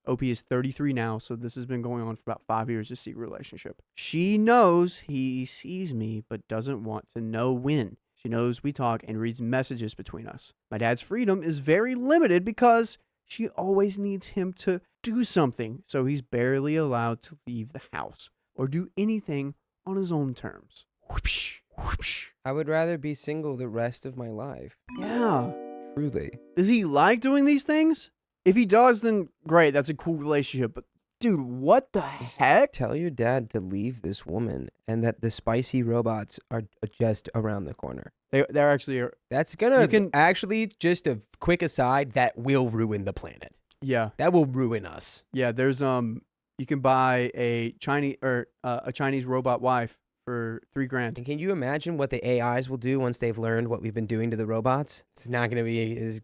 Speaker 3: OP is 33 now, so this has been going on for about 5 years, this secret relationship. She knows he sees me, but doesn't want to know when. She knows we talk and reads messages between us. My dad's freedom is very limited because she always needs him to do something, so he's barely allowed to leave the house. or do anything on his own terms. Whoopsh, whoopsh.
Speaker 1: I would rather be single the rest of my life.
Speaker 3: Yeah.
Speaker 1: Truly.
Speaker 3: Does he like doing these things? If he does, then great. That's a cool relationship. But dude, what the heck?
Speaker 1: Tell your dad to leave this woman and that the spicy robots are just around the corner.
Speaker 3: They're actually,
Speaker 1: That's gonna
Speaker 3: You can-
Speaker 1: actually, just a quick aside, that will ruin the planet.
Speaker 3: yeah.
Speaker 1: That will ruin us.
Speaker 3: Yeah, there's you can buy a Chinese robot wife for $3,000.
Speaker 1: And can you imagine what the AIs will do once they've learned what we've been doing to the robots? It's not gonna be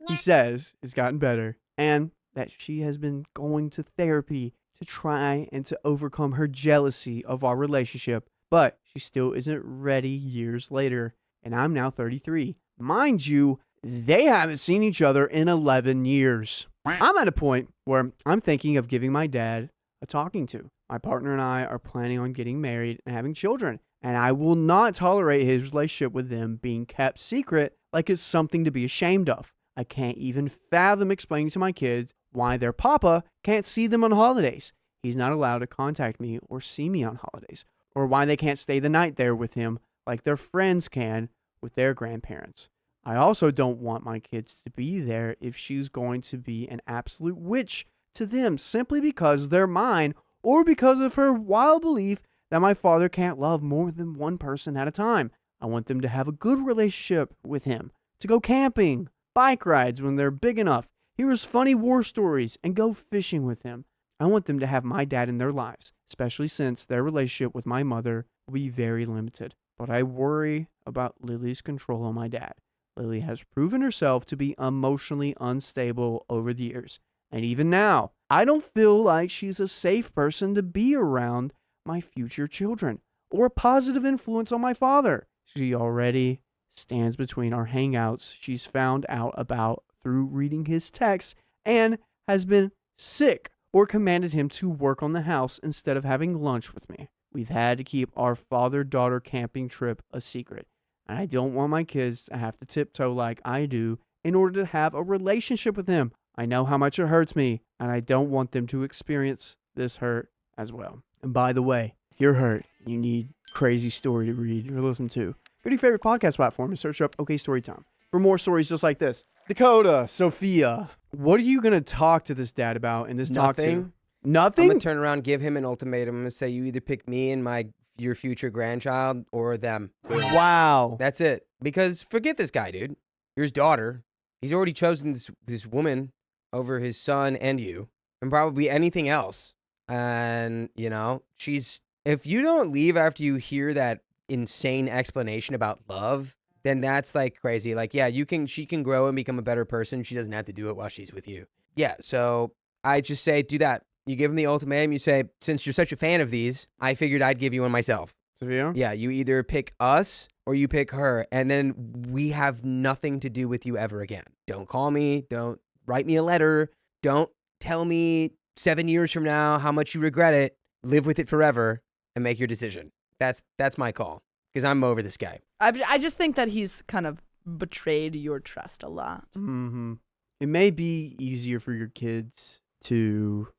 Speaker 3: He says it's gotten better and that she has been going to therapy to try and to overcome her jealousy of our relationship, but she still isn't ready years later, and I'm now 33. Mind you, they haven't seen each other in 11 years. I'm at a point where I'm thinking of giving my dad a talking to. My partner and I are planning on getting married and having children, and I will not tolerate his relationship with them being kept secret like it's something to be ashamed of. I can't even fathom explaining to my kids why their papa can't see them on holidays. He's not allowed to contact me or see me on holidays, or why they can't stay the night there with him like their friends can with their grandparents. I also don't want my kids to be there if she's going to be an absolute witch to them simply because they're mine, or because of her wild belief that my father can't love more than one person at a time. I want them to have a good relationship with him, to go camping, bike rides when they're big enough, hear his funny war stories, and go fishing with him. I want them to have my dad in their lives, especially since their relationship with my mother will be very limited. But I worry about Lily's control on my dad. Lily has proven herself to be emotionally unstable over the years. And even now, I don't feel like she's a safe person to be around my future children or a positive influence on my father. She already stands between our hangouts she's found out about through reading his texts and has been sick or commanded him to work on the house instead of having lunch with me. We've had to keep our father-daughter camping trip a secret, and I don't want my kids to have to tiptoe like I do in order to have a relationship with him. I know how much it hurts me, and I don't want them to experience this hurt as well. And by the way, if you're hurt, you need a crazy story to read or listen to, go to your favorite podcast platform and search up Storytime for more stories just like this. Dakota, Sophia, what are you going to talk to this dad about in this talk to?
Speaker 1: Nothing.
Speaker 3: Nothing?
Speaker 1: I'm gonna turn around, give him an ultimatum. I'm gonna say you either pick me and your future grandchild or them.
Speaker 3: Wow.
Speaker 1: That's it. Because forget this guy, dude. You're his daughter. He's already chosen this woman over his son and you, and probably anything else. And if you don't leave after you hear that insane explanation about love, then that's like crazy. Like, yeah, she can grow and become a better person. She doesn't have to do it while she's with you. Yeah. So I just say, do that. You give him the ultimatum. You say, since you're such a fan of these, I figured I'd give you one myself.
Speaker 3: Sophia?
Speaker 1: Yeah, you either pick us or you pick her, and then we have nothing to do with you ever again. Don't call me. Don't write me a letter. Don't tell me 7 years from now how much you regret it. Live with it forever and make your decision. That's my call, because I'm over this guy.
Speaker 2: I just think that he's kind of betrayed your trust a lot.
Speaker 3: Mm-hmm. It may be easier for your kids to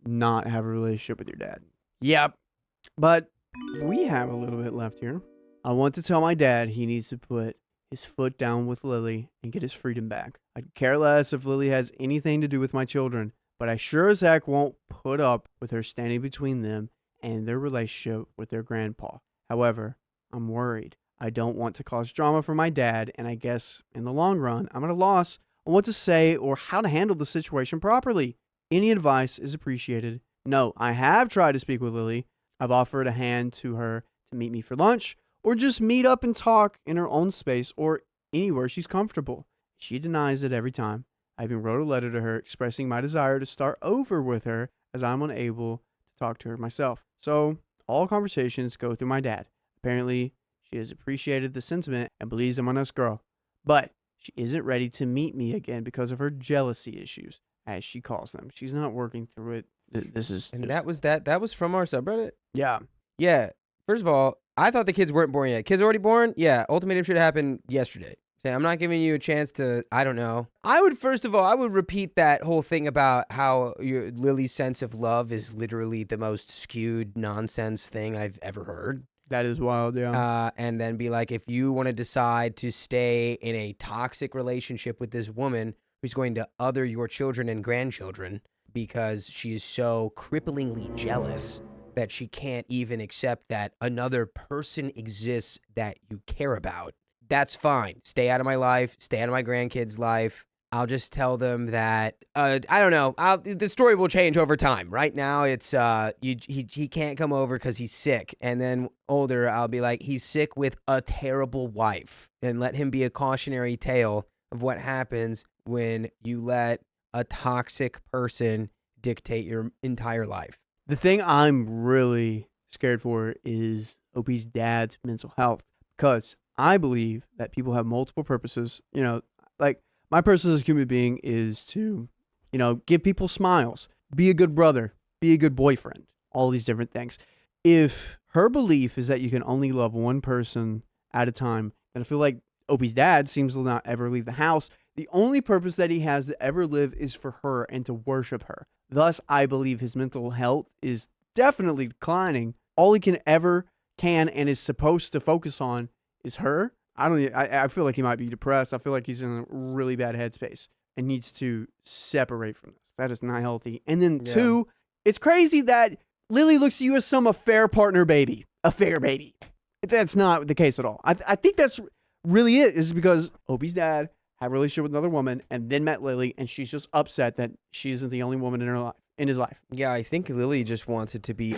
Speaker 3: not have a relationship with your dad. Yep. But we have a little bit left here. I want to tell my dad he needs to put his foot down with Lily and get his freedom back. I'd care less if Lily has anything to do with my children, but I sure as heck won't put up with her standing between them and their relationship with their grandpa. However, I'm worried. I don't want to cause drama for my dad, and I guess in the long run, I'm at a loss on what to say or how to handle the situation properly. Any advice is appreciated. No, I have tried to speak with Lily. I've offered a hand to her to meet me for lunch or just meet up and talk in her own space or anywhere she's comfortable. She denies it every time. I even wrote a letter to her expressing my desire to start over with her as I'm unable to talk to her myself. So all conversations go through my dad. Apparently, she has appreciated the sentiment and believes I'm a nice girl. But she isn't ready to meet me again because of her jealousy issues, as she calls them. She's not working through it. This is...
Speaker 1: And that was from our subreddit?
Speaker 3: Yeah.
Speaker 1: Yeah. First of all, I thought the kids weren't born yet. Kids already born? Yeah. Ultimatum should happen yesterday. Say, I'm not giving you a chance to, I don't know. I would, first of all, I would repeat that whole thing about how Lily's sense of love is literally the most skewed nonsense thing I've ever heard.
Speaker 3: That is wild, yeah.
Speaker 1: And then be like, if you want to decide to stay in a toxic relationship with this woman who's going to other your children and grandchildren because she's so cripplingly jealous that she can't even accept that another person exists that you care about, that's fine. Stay out of my life. Stay out of my grandkids' life. I'll just tell them that, I don't know, the story will change over time. Right now, it's he can't come over because he's sick. And then older, I'll be like, he's sick with a terrible wife. And let him be a cautionary tale of what happens when you let a toxic person dictate your entire life.
Speaker 3: The thing I'm really scared for is OP's dad's mental health, because I believe that people have multiple purposes. You know, like my purpose as a human being is to, you know, give people smiles, be a good brother, be a good boyfriend, all these different things. If her belief is that you can only love one person at a time, then I feel like Opie's dad seems to not ever leave the house. The only purpose that he has to ever live is for her and to worship her. Thus, I believe his mental health is definitely declining. All he can and is supposed to focus on is her. I feel like he might be depressed. I feel like he's in a really bad headspace and needs to separate from this. That is not healthy. And then two, it's crazy that Lily looks at you as some affair partner baby. Affair baby. That's not the case at all. I think that's really it, is because Opie's dad had a relationship with another woman and then met Lily, and she's just upset that she isn't the only woman in her life, in his life.
Speaker 1: Yeah, I think Lily just wants it to be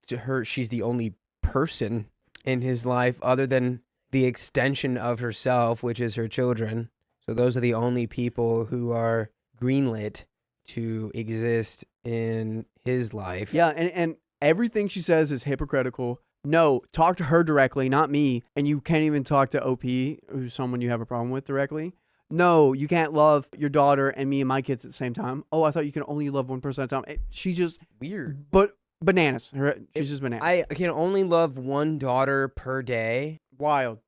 Speaker 1: to her. She's the only person in his life other than the extension of herself, which is her children. So those are the only people who are greenlit to exist in his life.
Speaker 3: Yeah, and everything she says is hypocritical. No, talk to her directly, not me. And you can't even talk to OP, who's someone you have a problem with, directly. No, you can't love your daughter and me and my kids at the same time. Oh, I thought you can only love one person at a time. She just...
Speaker 1: Weird.
Speaker 3: But bananas. She's just bananas.
Speaker 1: I can only love one daughter per day.
Speaker 3: Wild.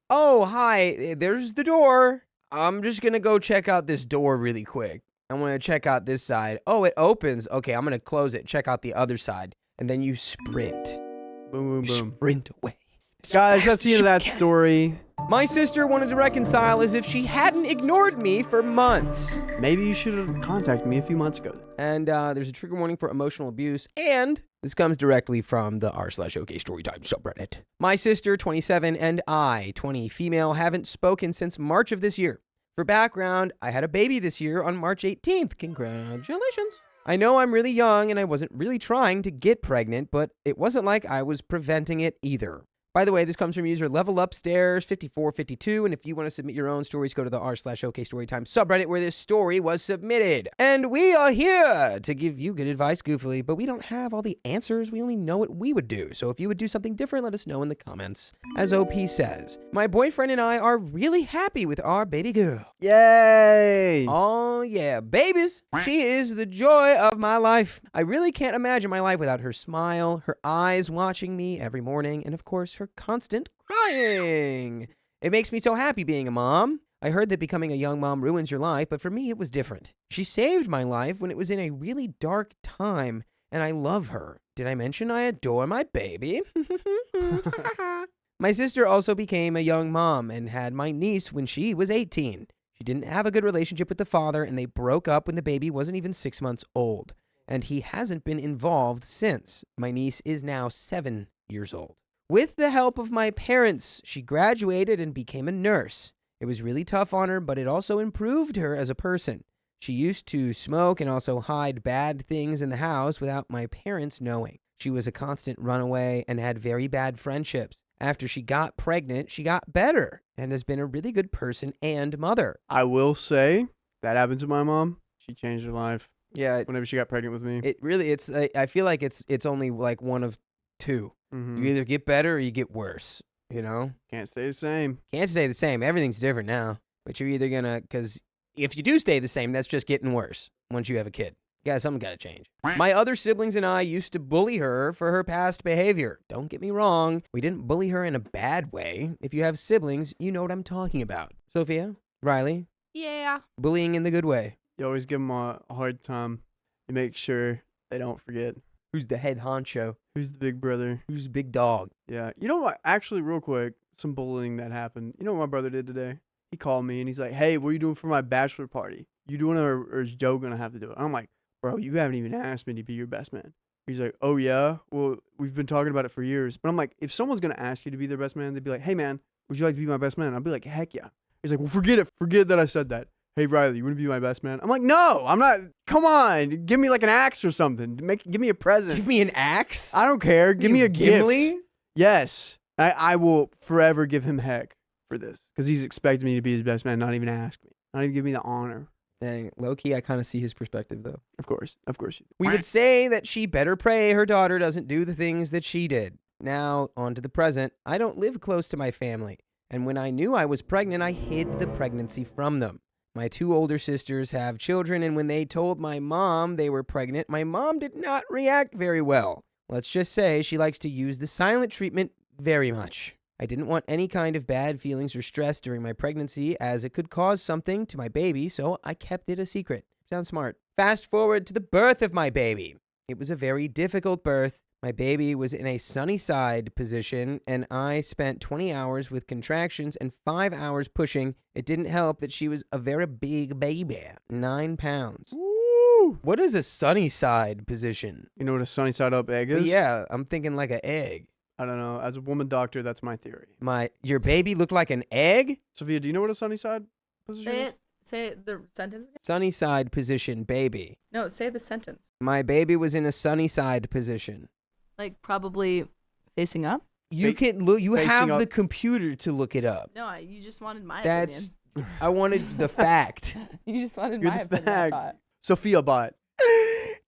Speaker 1: Oh, hi. There's the door. I'm just going to go check out this door really quick. I want to check out this side. Oh, it opens. Okay, I'm going to close it. Check out the other side. And then you sprint.
Speaker 3: Boom, boom, boom.
Speaker 1: Sprint away.
Speaker 3: Guys, that's the end of that story.
Speaker 1: My sister wanted to reconcile as if she hadn't ignored me for months.
Speaker 3: Maybe you should have contacted me a few months ago.
Speaker 1: And there's a trigger warning for emotional abuse. And this comes directly from the r/okstorytime subreddit. My sister, 27, and I, 20, female, haven't spoken since March of this year. For background, I had a baby this year on March 18th. Congratulations. I know I'm really young and I wasn't really trying to get pregnant, but it wasn't like I was preventing it either. By the way, this comes from user LevelUpstairs5452, and if you want to submit your own stories, go to the r/okstorytime subreddit where this story was submitted. And we are here to give you good advice, goofily, but we don't have all the answers. We only know what we would do. So if you would do something different, let us know in the comments. As OP says, my boyfriend and I are really happy with our baby girl.
Speaker 3: Yay!
Speaker 1: Oh yeah, babies. She is the joy of my life. I really can't imagine my life without her smile, her eyes watching me every morning, and of course, her constant crying. It makes me so happy being a mom. I heard that becoming a young mom ruins your life, but for me, it was different. She saved my life when it was in a really dark time, and I love her. Did I mention I adore my baby? My sister also became a young mom and had my niece when she was 18. She didn't have a good relationship with the father, and they broke up when the baby wasn't even 6 months old. And he hasn't been involved since. My niece is now 7 years old. With the help of my parents, she graduated and became a nurse. It was really tough on her, but it also improved her as a person. She used to smoke and also hide bad things in the house without my parents knowing. She was a constant runaway and had very bad friendships. After she got pregnant, she got better and has been a really good person and mother.
Speaker 3: I will say that happened to my mom. She changed her life.
Speaker 1: Yeah,
Speaker 3: Whenever she got pregnant with me.
Speaker 1: I feel like it's only like one of two.
Speaker 3: Mm-hmm.
Speaker 1: You either get better or you get worse, you know?
Speaker 3: Can't stay the same.
Speaker 1: Can't stay the same. Everything's different now. But you're either because if you do stay the same, that's just getting worse once you have a kid. Yeah, something gotta change. My other siblings and I used to bully her for her past behavior. Don't get me wrong, we didn't bully her in a bad way. If you have siblings, you know what I'm talking about. Sophia? Riley?
Speaker 2: Yeah.
Speaker 1: Bullying in the good way.
Speaker 3: You always give them a hard time. You make sure they don't forget.
Speaker 1: Who's the head honcho?
Speaker 3: Who's the big brother?
Speaker 1: Who's the big dog?
Speaker 3: Yeah. You know what? Actually, real quick, some bullying that happened. You know what my brother did today? He called me and he's like, hey, what are you doing for my bachelor party? You doing it or is Joe going to have to do it? I'm like, bro, you haven't even asked me to be your best man. He's like, oh, yeah? Well, we've been talking about it for years. But I'm like, if someone's going to ask you to be their best man, they'd be like, hey, man, would you like to be my best man? I'd be like, heck yeah. He's like, well, forget it. Forget that I said that. Hey, Riley, you want to be my best man? I'm like, no, I'm not. Come on. Give me like an axe or something. Give me a present.
Speaker 1: Give me an axe?
Speaker 3: I don't care. Give me a
Speaker 1: Gimli?
Speaker 3: gift. Yes. I will forever give him heck for this because he's expecting me to be his best man, not even ask me. Not even give me the honor.
Speaker 1: Dang, low-key, I kind of see his perspective, though.
Speaker 3: Of course you do.
Speaker 1: We would say that she better pray her daughter doesn't do the things that she did. Now, on to the present. I don't live close to my family, and when I knew I was pregnant, I hid the pregnancy from them. My 2 older sisters have children, and when they told my mom they were pregnant, my mom did not react very well. Let's just say she likes to use the silent treatment very much. I didn't want any kind of bad feelings or stress during my pregnancy as it could cause something to my baby, so I kept it a secret. Sounds smart. Fast forward to the birth of my baby. It was a very difficult birth. My baby was in a sunny side position, and I spent 20 hours with contractions and 5 hours pushing. It didn't help that she was a very big baby, 9 pounds.
Speaker 3: Woo!
Speaker 1: What is a sunny side position?
Speaker 3: You know what a sunny side up egg is?
Speaker 1: Yeah, I'm thinking like an egg.
Speaker 3: I don't know. As a woman doctor, that's my theory.
Speaker 1: Your baby looked like an egg?
Speaker 3: Sophia, do you know what a sunny side position is?
Speaker 2: Say the sentence again.
Speaker 1: Sunny side position, baby.
Speaker 2: No, say the sentence.
Speaker 1: My baby was in a sunny side position.
Speaker 2: Like probably facing up?
Speaker 1: You can look. You
Speaker 3: facing
Speaker 1: have
Speaker 3: up.
Speaker 1: the computer to look it up.
Speaker 2: No, you just wanted my
Speaker 1: That's. I wanted the fact.
Speaker 2: opinion. You just wanted
Speaker 3: You're
Speaker 2: my
Speaker 3: the
Speaker 2: opinion. I
Speaker 3: fag.
Speaker 2: thought.
Speaker 3: Sophia bot.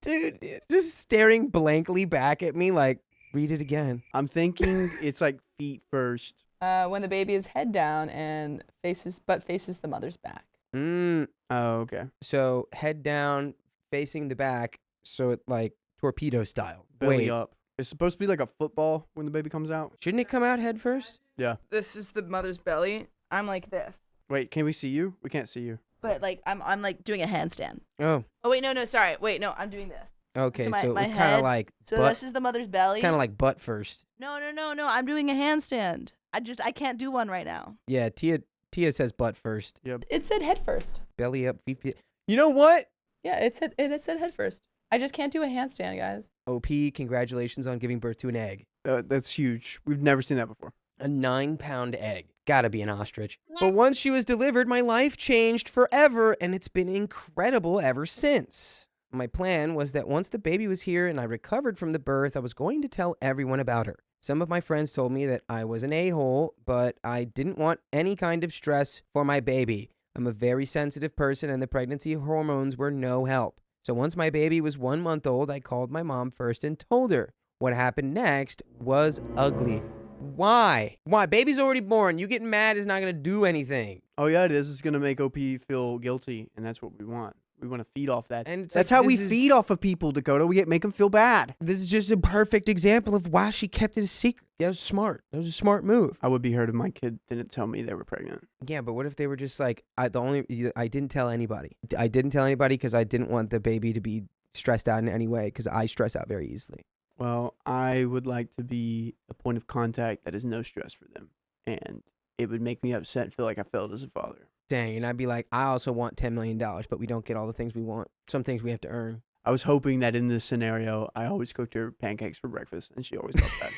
Speaker 1: Dude, just staring blankly back at me like, read it again.
Speaker 3: I'm thinking it's like feet first.
Speaker 2: When the baby is head down and faces the mother's back.
Speaker 3: Oh, okay.
Speaker 1: So head down, facing the back, so it like torpedo style.
Speaker 3: Belly
Speaker 1: Wait,
Speaker 3: up. It's supposed to be like a football when the baby comes out.
Speaker 1: shouldn't it come out head first?
Speaker 3: Yeah.
Speaker 2: This is the mother's belly. I'm like this.
Speaker 3: Wait, can we see you? We can't see you.
Speaker 2: But like I'm like doing a handstand.
Speaker 1: Oh,
Speaker 2: Oh wait, no, sorry. Wait, no, I'm doing this.
Speaker 1: okay.
Speaker 2: So my-
Speaker 1: So it
Speaker 2: my
Speaker 1: was kind
Speaker 2: head-
Speaker 1: of like
Speaker 2: So
Speaker 1: butt,
Speaker 2: this is the mother's belly.
Speaker 1: kind of like butt first.
Speaker 2: No, I'm doing a handstand. I can't do one right now.
Speaker 1: Yeah, Tia says butt first.
Speaker 2: It said head first.
Speaker 1: Belly up, feet. You know what?
Speaker 2: Yeah, it said head first. I just can't do a handstand, guys.
Speaker 1: OP, congratulations on giving birth to an egg.
Speaker 3: That's huge. We've never seen that before.
Speaker 1: A 9-pound egg. Gotta be an ostrich. But once she was delivered, my life changed forever, and it's been incredible ever since. My plan was that once the baby was here and I recovered from the birth, I was going to tell everyone about her. Some of my friends told me that I was an a-hole, but I didn't want any kind of stress for my baby. I'm a very sensitive person, and the pregnancy hormones were no help. So once my baby was 1 month old, I called my mom first and told her. What happened next was ugly. Why? Baby's already born. You getting mad is not going to do anything.
Speaker 3: Oh, yeah, it is. It's going to make OP feel guilty, and that's what we want. We want to feed off that.
Speaker 1: And it's
Speaker 3: that's
Speaker 1: like,
Speaker 3: how we
Speaker 1: this is-
Speaker 3: feed off of people, Dakota. We make them feel bad.
Speaker 1: This is just a perfect example of why she kept it a secret. That was smart. That was a smart move.
Speaker 3: I would be hurt if my kid didn't tell me they were pregnant.
Speaker 1: Yeah, but what if they were just like, I didn't tell anybody. I didn't tell anybody because I didn't want the baby to be stressed out in any way because I stress out very easily.
Speaker 3: Well, I would like to be a point of contact that is no stress for them. And it would make me upset and feel like I failed as a father.
Speaker 1: Dang, and I'd be like, I also want $10 million, but we don't get all the things we want. Some things we have to earn.
Speaker 3: I was hoping that in this scenario, I always cooked her pancakes for breakfast, and she always loved that.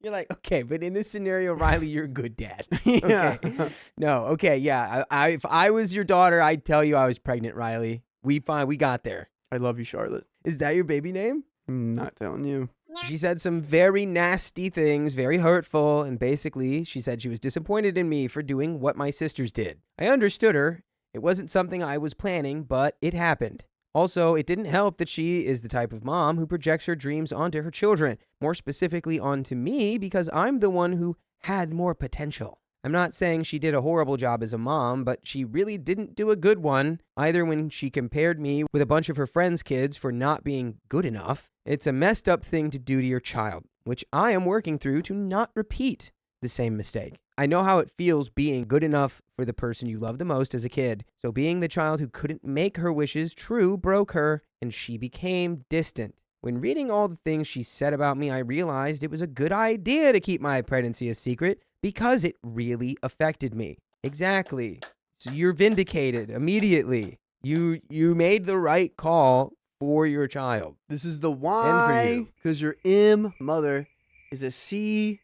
Speaker 1: You're like, okay, but in this scenario, Riley, you're a good dad.
Speaker 3: Yeah.
Speaker 1: Okay. No, okay, yeah. If I was your daughter, I'd tell you I was pregnant, Riley. We got there.
Speaker 3: I love you, Charlotte.
Speaker 1: Is that your baby name?
Speaker 3: I'm not telling you.
Speaker 1: She said some very nasty things, very hurtful, and basically she said she was disappointed in me for doing what my sisters did. I understood her. It wasn't something I was planning, but it happened. Also, it didn't help that she is the type of mom who projects her dreams onto her children, more specifically onto me because I'm the one who had more potential. I'm not saying she did a horrible job as a mom, but she really didn't do a good one, either when she compared me with a bunch of her friends' kids for not being good enough. It's a messed up thing to do to your child, which I am working through to not repeat the same mistake. I know how it feels being good enough for the person you love the most as a kid. So being the child who couldn't make her wishes true broke her, and she became distant. When reading all the things she said about me, I realized it was a good idea to keep my pregnancy a secret because it really affected me. Exactly. So you're vindicated immediately. You made the right call for your child.
Speaker 3: This is the
Speaker 1: And for
Speaker 3: Y,
Speaker 1: you.
Speaker 3: because your M mother is a C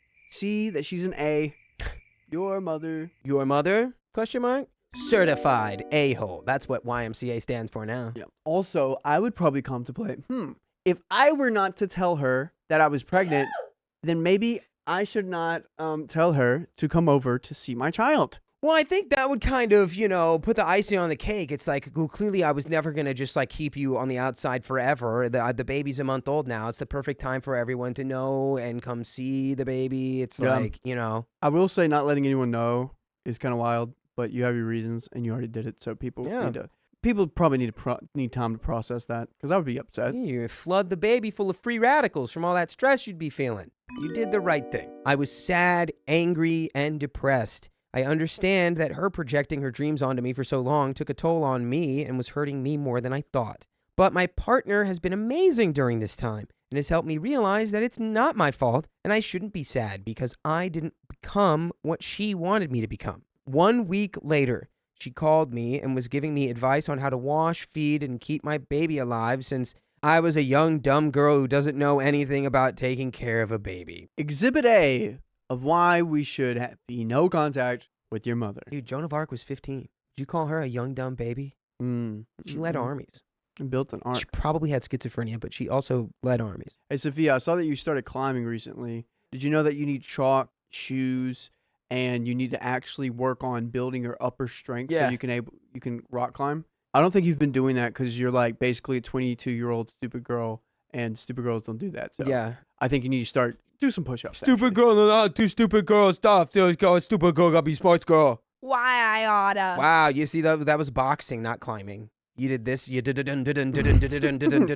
Speaker 3: that she's an A. Your mother.
Speaker 1: Your mother? Question mark? Certified a-hole. That's what YMCA stands for now.
Speaker 3: Yeah. Also, I would probably contemplate, if I were not to tell her that I was pregnant, then maybe I should not tell her to come over to see my child.
Speaker 1: Well, I think that would kind of, put the icing on the cake. It's like, well, clearly I was never going to just like keep you on the outside forever. The baby's a month old now. It's the perfect time for everyone to know and come see the baby. It's
Speaker 3: Yeah.
Speaker 1: like,
Speaker 3: I will say not letting anyone know is kind of wild, but you have your reasons and you already did it, so people probably need time to process that, because I would be upset.
Speaker 1: You flood the baby full of free radicals from all that stress you'd be feeling. You did the right thing. I was sad, angry, and depressed. I understand that her projecting her dreams onto me for so long took a toll on me and was hurting me more than I thought. But my partner has been amazing during this time and has helped me realize that it's not my fault and I shouldn't be sad because I didn't become what she wanted me to become. 1 week later, she called me and was giving me advice on how to wash, feed, and keep my baby alive since I was a young, dumb girl who doesn't know anything about taking care of a baby.
Speaker 3: Exhibit A of why we should be no contact with your mother.
Speaker 1: Dude, Joan of Arc was 15. Did you call her a young, dumb baby? She led armies.
Speaker 3: Built an ark.
Speaker 1: She probably had schizophrenia, but she also led armies.
Speaker 3: Hey, Sophia, I saw that you started climbing recently. Did you know that you need chalk, shoes, and you need to actually work on building your upper strength so you can rock climb? I don't think you've been doing that because you're like basically a 22-year-old stupid girl, and stupid girls don't do that. So
Speaker 1: Yeah.
Speaker 3: I think you need to do some push-ups.
Speaker 1: Stupid girl, no, do stupid girl stuff. Stupid girl gotta be smart girl.
Speaker 2: Why I oughta.
Speaker 1: Wow, you see, that was boxing, not climbing. You did this, you did.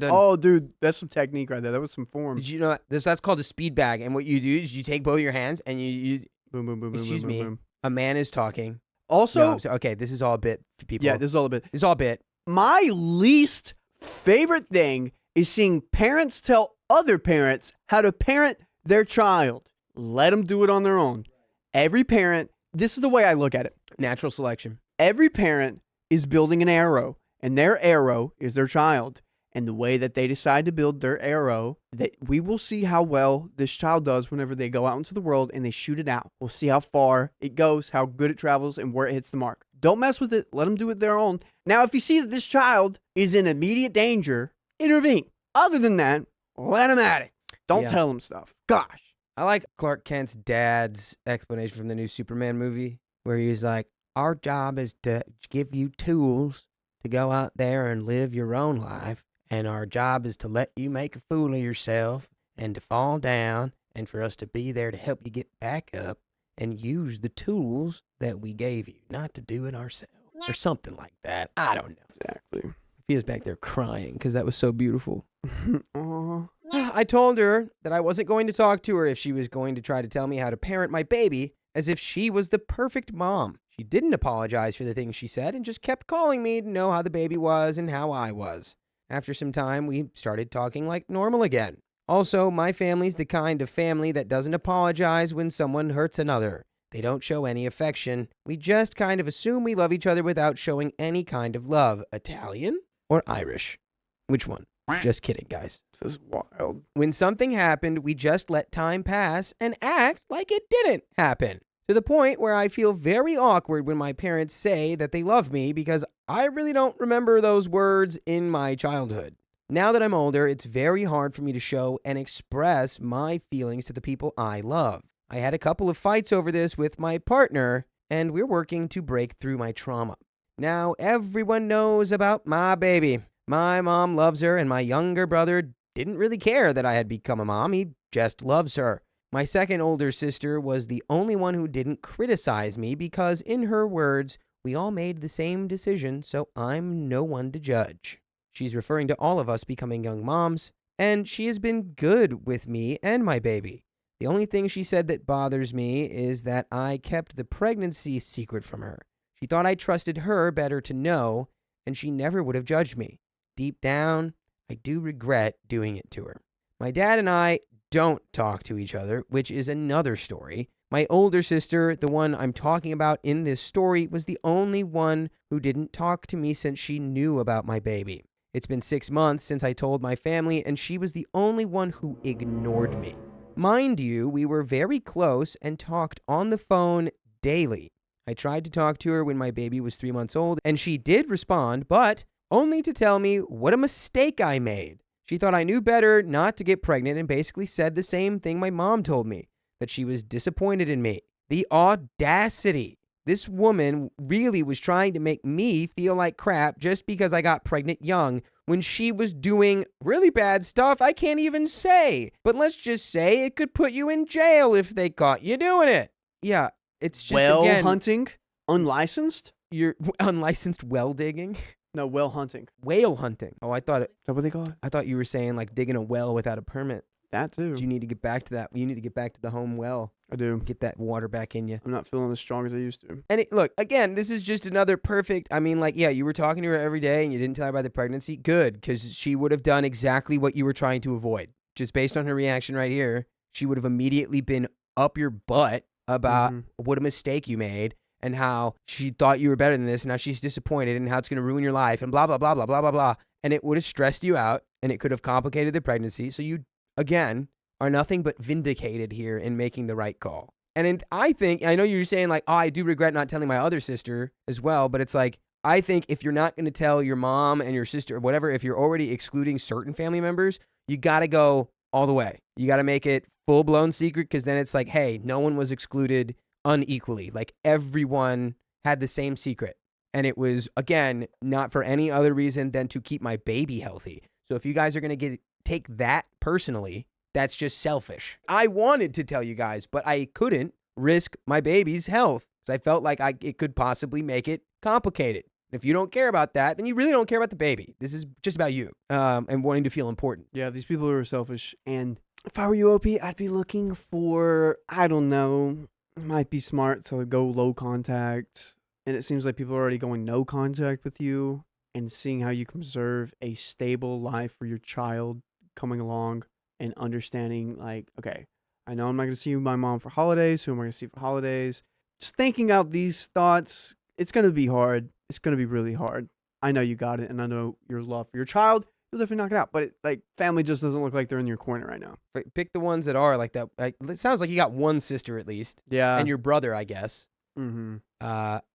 Speaker 3: Oh, dude, that's some technique right there. That was some form.
Speaker 1: Did you know that's called a speed bag? And what you do is you take both your hands and you
Speaker 3: Boom, boom, boom,
Speaker 1: excuse
Speaker 3: boom,
Speaker 1: me,
Speaker 3: boom, boom.
Speaker 1: a man is talking.
Speaker 3: Also,
Speaker 1: Okay, this is all a bit for people.
Speaker 3: yeah, this is all a bit.
Speaker 1: This is all a bit.
Speaker 3: My least favorite thing is seeing parents tell other parents how to parent their child. Let them do it on their own. Every parent, this is the way I look at it.
Speaker 1: Natural selection.
Speaker 3: Every parent is building an arrow, and their arrow is their child. And the way that they decide to build their arrow, that we will see how well this child does whenever they go out into the world and they shoot it out. We'll see how far it goes, how good it travels, and where it hits the mark. Don't mess with it. Let them do it their own. Now, if you see that this child is in immediate danger, intervene. Other than that, let them at it. Don't tell them stuff. Gosh.
Speaker 1: I like Clark Kent's dad's explanation from the new Superman movie, where he's like, our job is to give you tools to go out there and live your own life. And our job is to let you make a fool of yourself and to fall down and for us to be there to help you get back up and use the tools that we gave you, not to do it ourselves or something like that. I don't know.
Speaker 3: Exactly.
Speaker 1: He was back there crying because that was so beautiful.
Speaker 3: Aw.
Speaker 1: I told her that I wasn't going to talk to her if she was going to try to tell me how to parent my baby, as if she was the perfect mom. She didn't apologize for the things she said and just kept calling me to know how the baby was and how I was. After some time, we started talking like normal again. Also, my family's the kind of family that doesn't apologize when someone hurts another. They don't show any affection. We just kind of assume we love each other without showing any kind of love. Italian or Irish? Which one? Just kidding, guys.
Speaker 3: This is wild.
Speaker 1: When something happened, we just let time pass and act like it didn't happen. To the point where I feel very awkward when my parents say that they love me because I really don't remember those words in my childhood. Now that I'm older, it's very hard for me to show and express my feelings to the people I love. I had a couple of fights over this with my partner, and we're working to break through my trauma. Now everyone knows about my baby. My mom loves her, and my younger brother didn't really care that I had become a mom. He just loves her. My second older sister was the only one who didn't criticize me because, in her words, we all made the same decision, so I'm no one to judge. She's referring to all of us becoming young moms, and she has been good with me and my baby. The only thing she said that bothers me is that I kept the pregnancy secret from her. She thought I trusted her better to know, and she never would have judged me. Deep down, I do regret doing it to her. My dad and I don't talk to each other, which is another story. My older sister, the one I'm talking about in this story, was the only one who didn't talk to me since she knew about my baby. It's been 6 months since I told my family, and she was the only one who ignored me. Mind you, we were very close and talked on the phone daily. I tried to talk to her when my baby was 3 months old, and she did respond, but only to tell me what a mistake I made. She thought I knew better not to get pregnant and basically said the same thing my mom told me, that she was disappointed in me. The audacity. This woman really was trying to make me feel like crap just because I got pregnant young when she was doing really bad stuff I can't even say. But let's just say it could put you in jail if they caught you doing it. Yeah, it's just,
Speaker 3: Well
Speaker 1: again,
Speaker 3: hunting? Unlicensed?
Speaker 1: you're unlicensed well digging.
Speaker 3: No, well hunting.
Speaker 1: Whale hunting. Oh,
Speaker 3: Is that what they call it?
Speaker 1: I thought you were saying like digging a well without a permit.
Speaker 3: That too.
Speaker 1: You need to get back to that. You need to get back to the home well.
Speaker 3: I do.
Speaker 1: Get that water back in you.
Speaker 3: I'm not feeling as strong as I used to.
Speaker 1: And look, again, this is just another perfect, yeah, you were talking to her every day and you didn't tell her about the pregnancy. Good, because she would have done exactly what you were trying to avoid. Just based on her reaction right here, she would have immediately been up your butt about what a mistake you made and how she thought you were better than this and how she's disappointed and how it's going to ruin your life and blah, blah, blah, blah, blah, blah, blah. And it would have stressed you out and it could have complicated the pregnancy. So you, again, are nothing but vindicated here in making the right call. And I know you're saying like, oh, I do regret not telling my other sister as well, but it's like, I think if you're not going to tell your mom and your sister or whatever, if you're already excluding certain family members, you got to go all the way. You got to make it full-blown secret because then it's like, hey, no one was excluded unequally. Like everyone had the same secret. And it was, again, not for any other reason than to keep my baby healthy. So if you guys are going to take that personally, that's just selfish. I wanted to tell you guys, but I couldn't risk my baby's health because I felt like it could possibly make it complicated. If you don't care about that, then you really don't care about the baby. This is just about you and wanting to feel important.
Speaker 3: Yeah, these people are selfish. And if I were you, OP, I'd be looking for, I don't know, it might be smart to go low contact. And it seems like people are already going no contact with you and seeing how you can preserve a stable life for your child coming along. And understanding, like, okay, I know I'm not going to see my mom for holidays. Who am I going to see for holidays? Just thinking out these thoughts, it's going to be hard. It's going to be really hard. I know you got it, and I know your love for your child. You'll definitely knock it out. But, family just doesn't look like they're in your corner right now.
Speaker 1: Pick the ones that are like that. It sounds like you got one sister at least.
Speaker 3: Yeah.
Speaker 1: And your brother, I guess.
Speaker 3: Mm-hmm.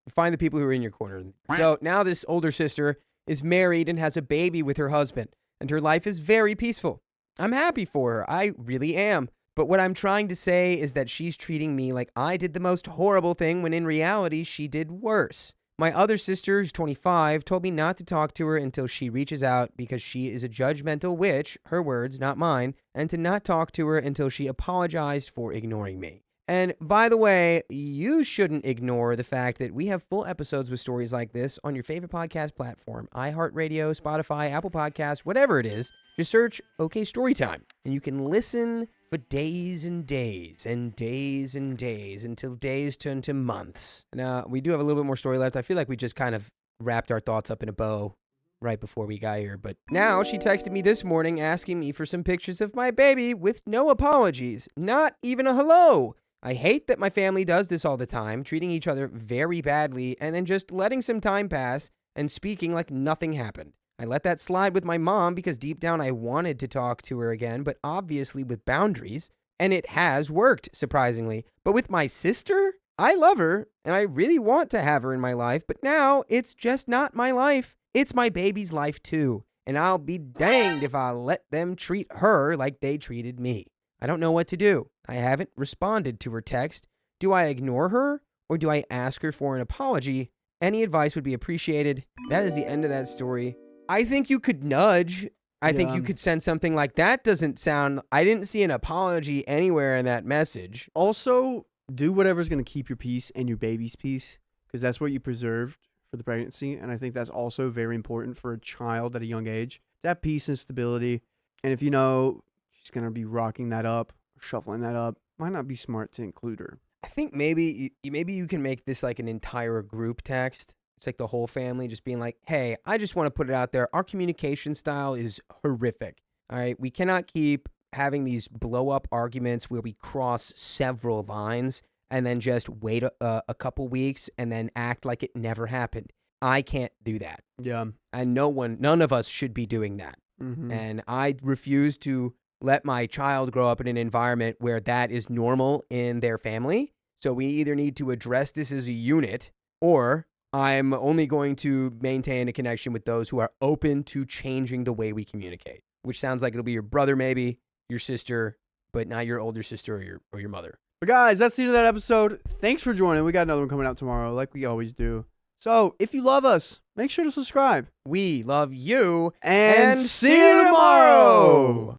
Speaker 1: Find the people who are in your corner. So now this older sister is married and has a baby with her husband, and her life is very peaceful. I'm happy for her. I really am. But what I'm trying to say is that she's treating me like I did the most horrible thing when in reality she did worse. My other sister, who's 25, told me not to talk to her until she reaches out because she is a judgmental witch, her words, not mine, and to not talk to her until she apologized for ignoring me. And by the way, you shouldn't ignore the fact that we have full episodes with stories like this on your favorite podcast platform, iHeartRadio, Spotify, Apple Podcasts, whatever it is. Just search OK Storytime, and you can listen for days and days and days and days until days turn to months. Now, we do have a little bit more story left. I feel like we just kind of wrapped our thoughts up in a bow right before we got here. But now she texted me this morning asking me for some pictures of my baby with no apologies, not even a hello. I hate that my family does this all the time, treating each other very badly and then just letting some time pass and speaking like nothing happened. I let that slide with my mom because deep down I wanted to talk to her again, but obviously with boundaries, and it has worked, surprisingly. But with my sister, I love her, and I really want to have her in my life, but now it's just not my life. It's my baby's life too, and I'll be danged if I let them treat her like they treated me. I don't know what to do. I haven't responded to her text. Do I ignore her, or do I ask her for an apology? Any advice would be appreciated. That is the end of that story. I think you could nudge I think
Speaker 3: Yeah.
Speaker 1: you could send something like that. Doesn't sound. I didn't see an apology anywhere in that message.
Speaker 3: Also, do whatever's going to keep your peace and your baby's peace, because that's what you preserved for the pregnancy. And I think that's also very important for a child at a young age, to have peace and stability. And if you know she's going to be rocking that up, or shuffling that up, might not be smart to include her.
Speaker 1: I think maybe you can make this like an entire group text. It's like the whole family just being like, hey, I just want to put it out there. Our communication style is horrific. All right. We cannot keep having these blow up arguments where we cross several lines and then just wait a couple weeks and then act like it never happened. I can't do that.
Speaker 3: Yeah.
Speaker 1: And none of us should be doing that.
Speaker 3: Mm-hmm.
Speaker 1: And I refuse to let my child grow up in an environment where that is normal in their family. So we either need to address this as a unit, or I'm only going to maintain a connection with those who are open to changing the way we communicate, which sounds like it'll be your brother, maybe your sister, but not your older sister or your mother.
Speaker 3: But guys, that's the end of that episode. Thanks for joining. We got another one coming out tomorrow, like we always do. So if you love us, make sure to subscribe.
Speaker 1: We love you
Speaker 3: And see you tomorrow.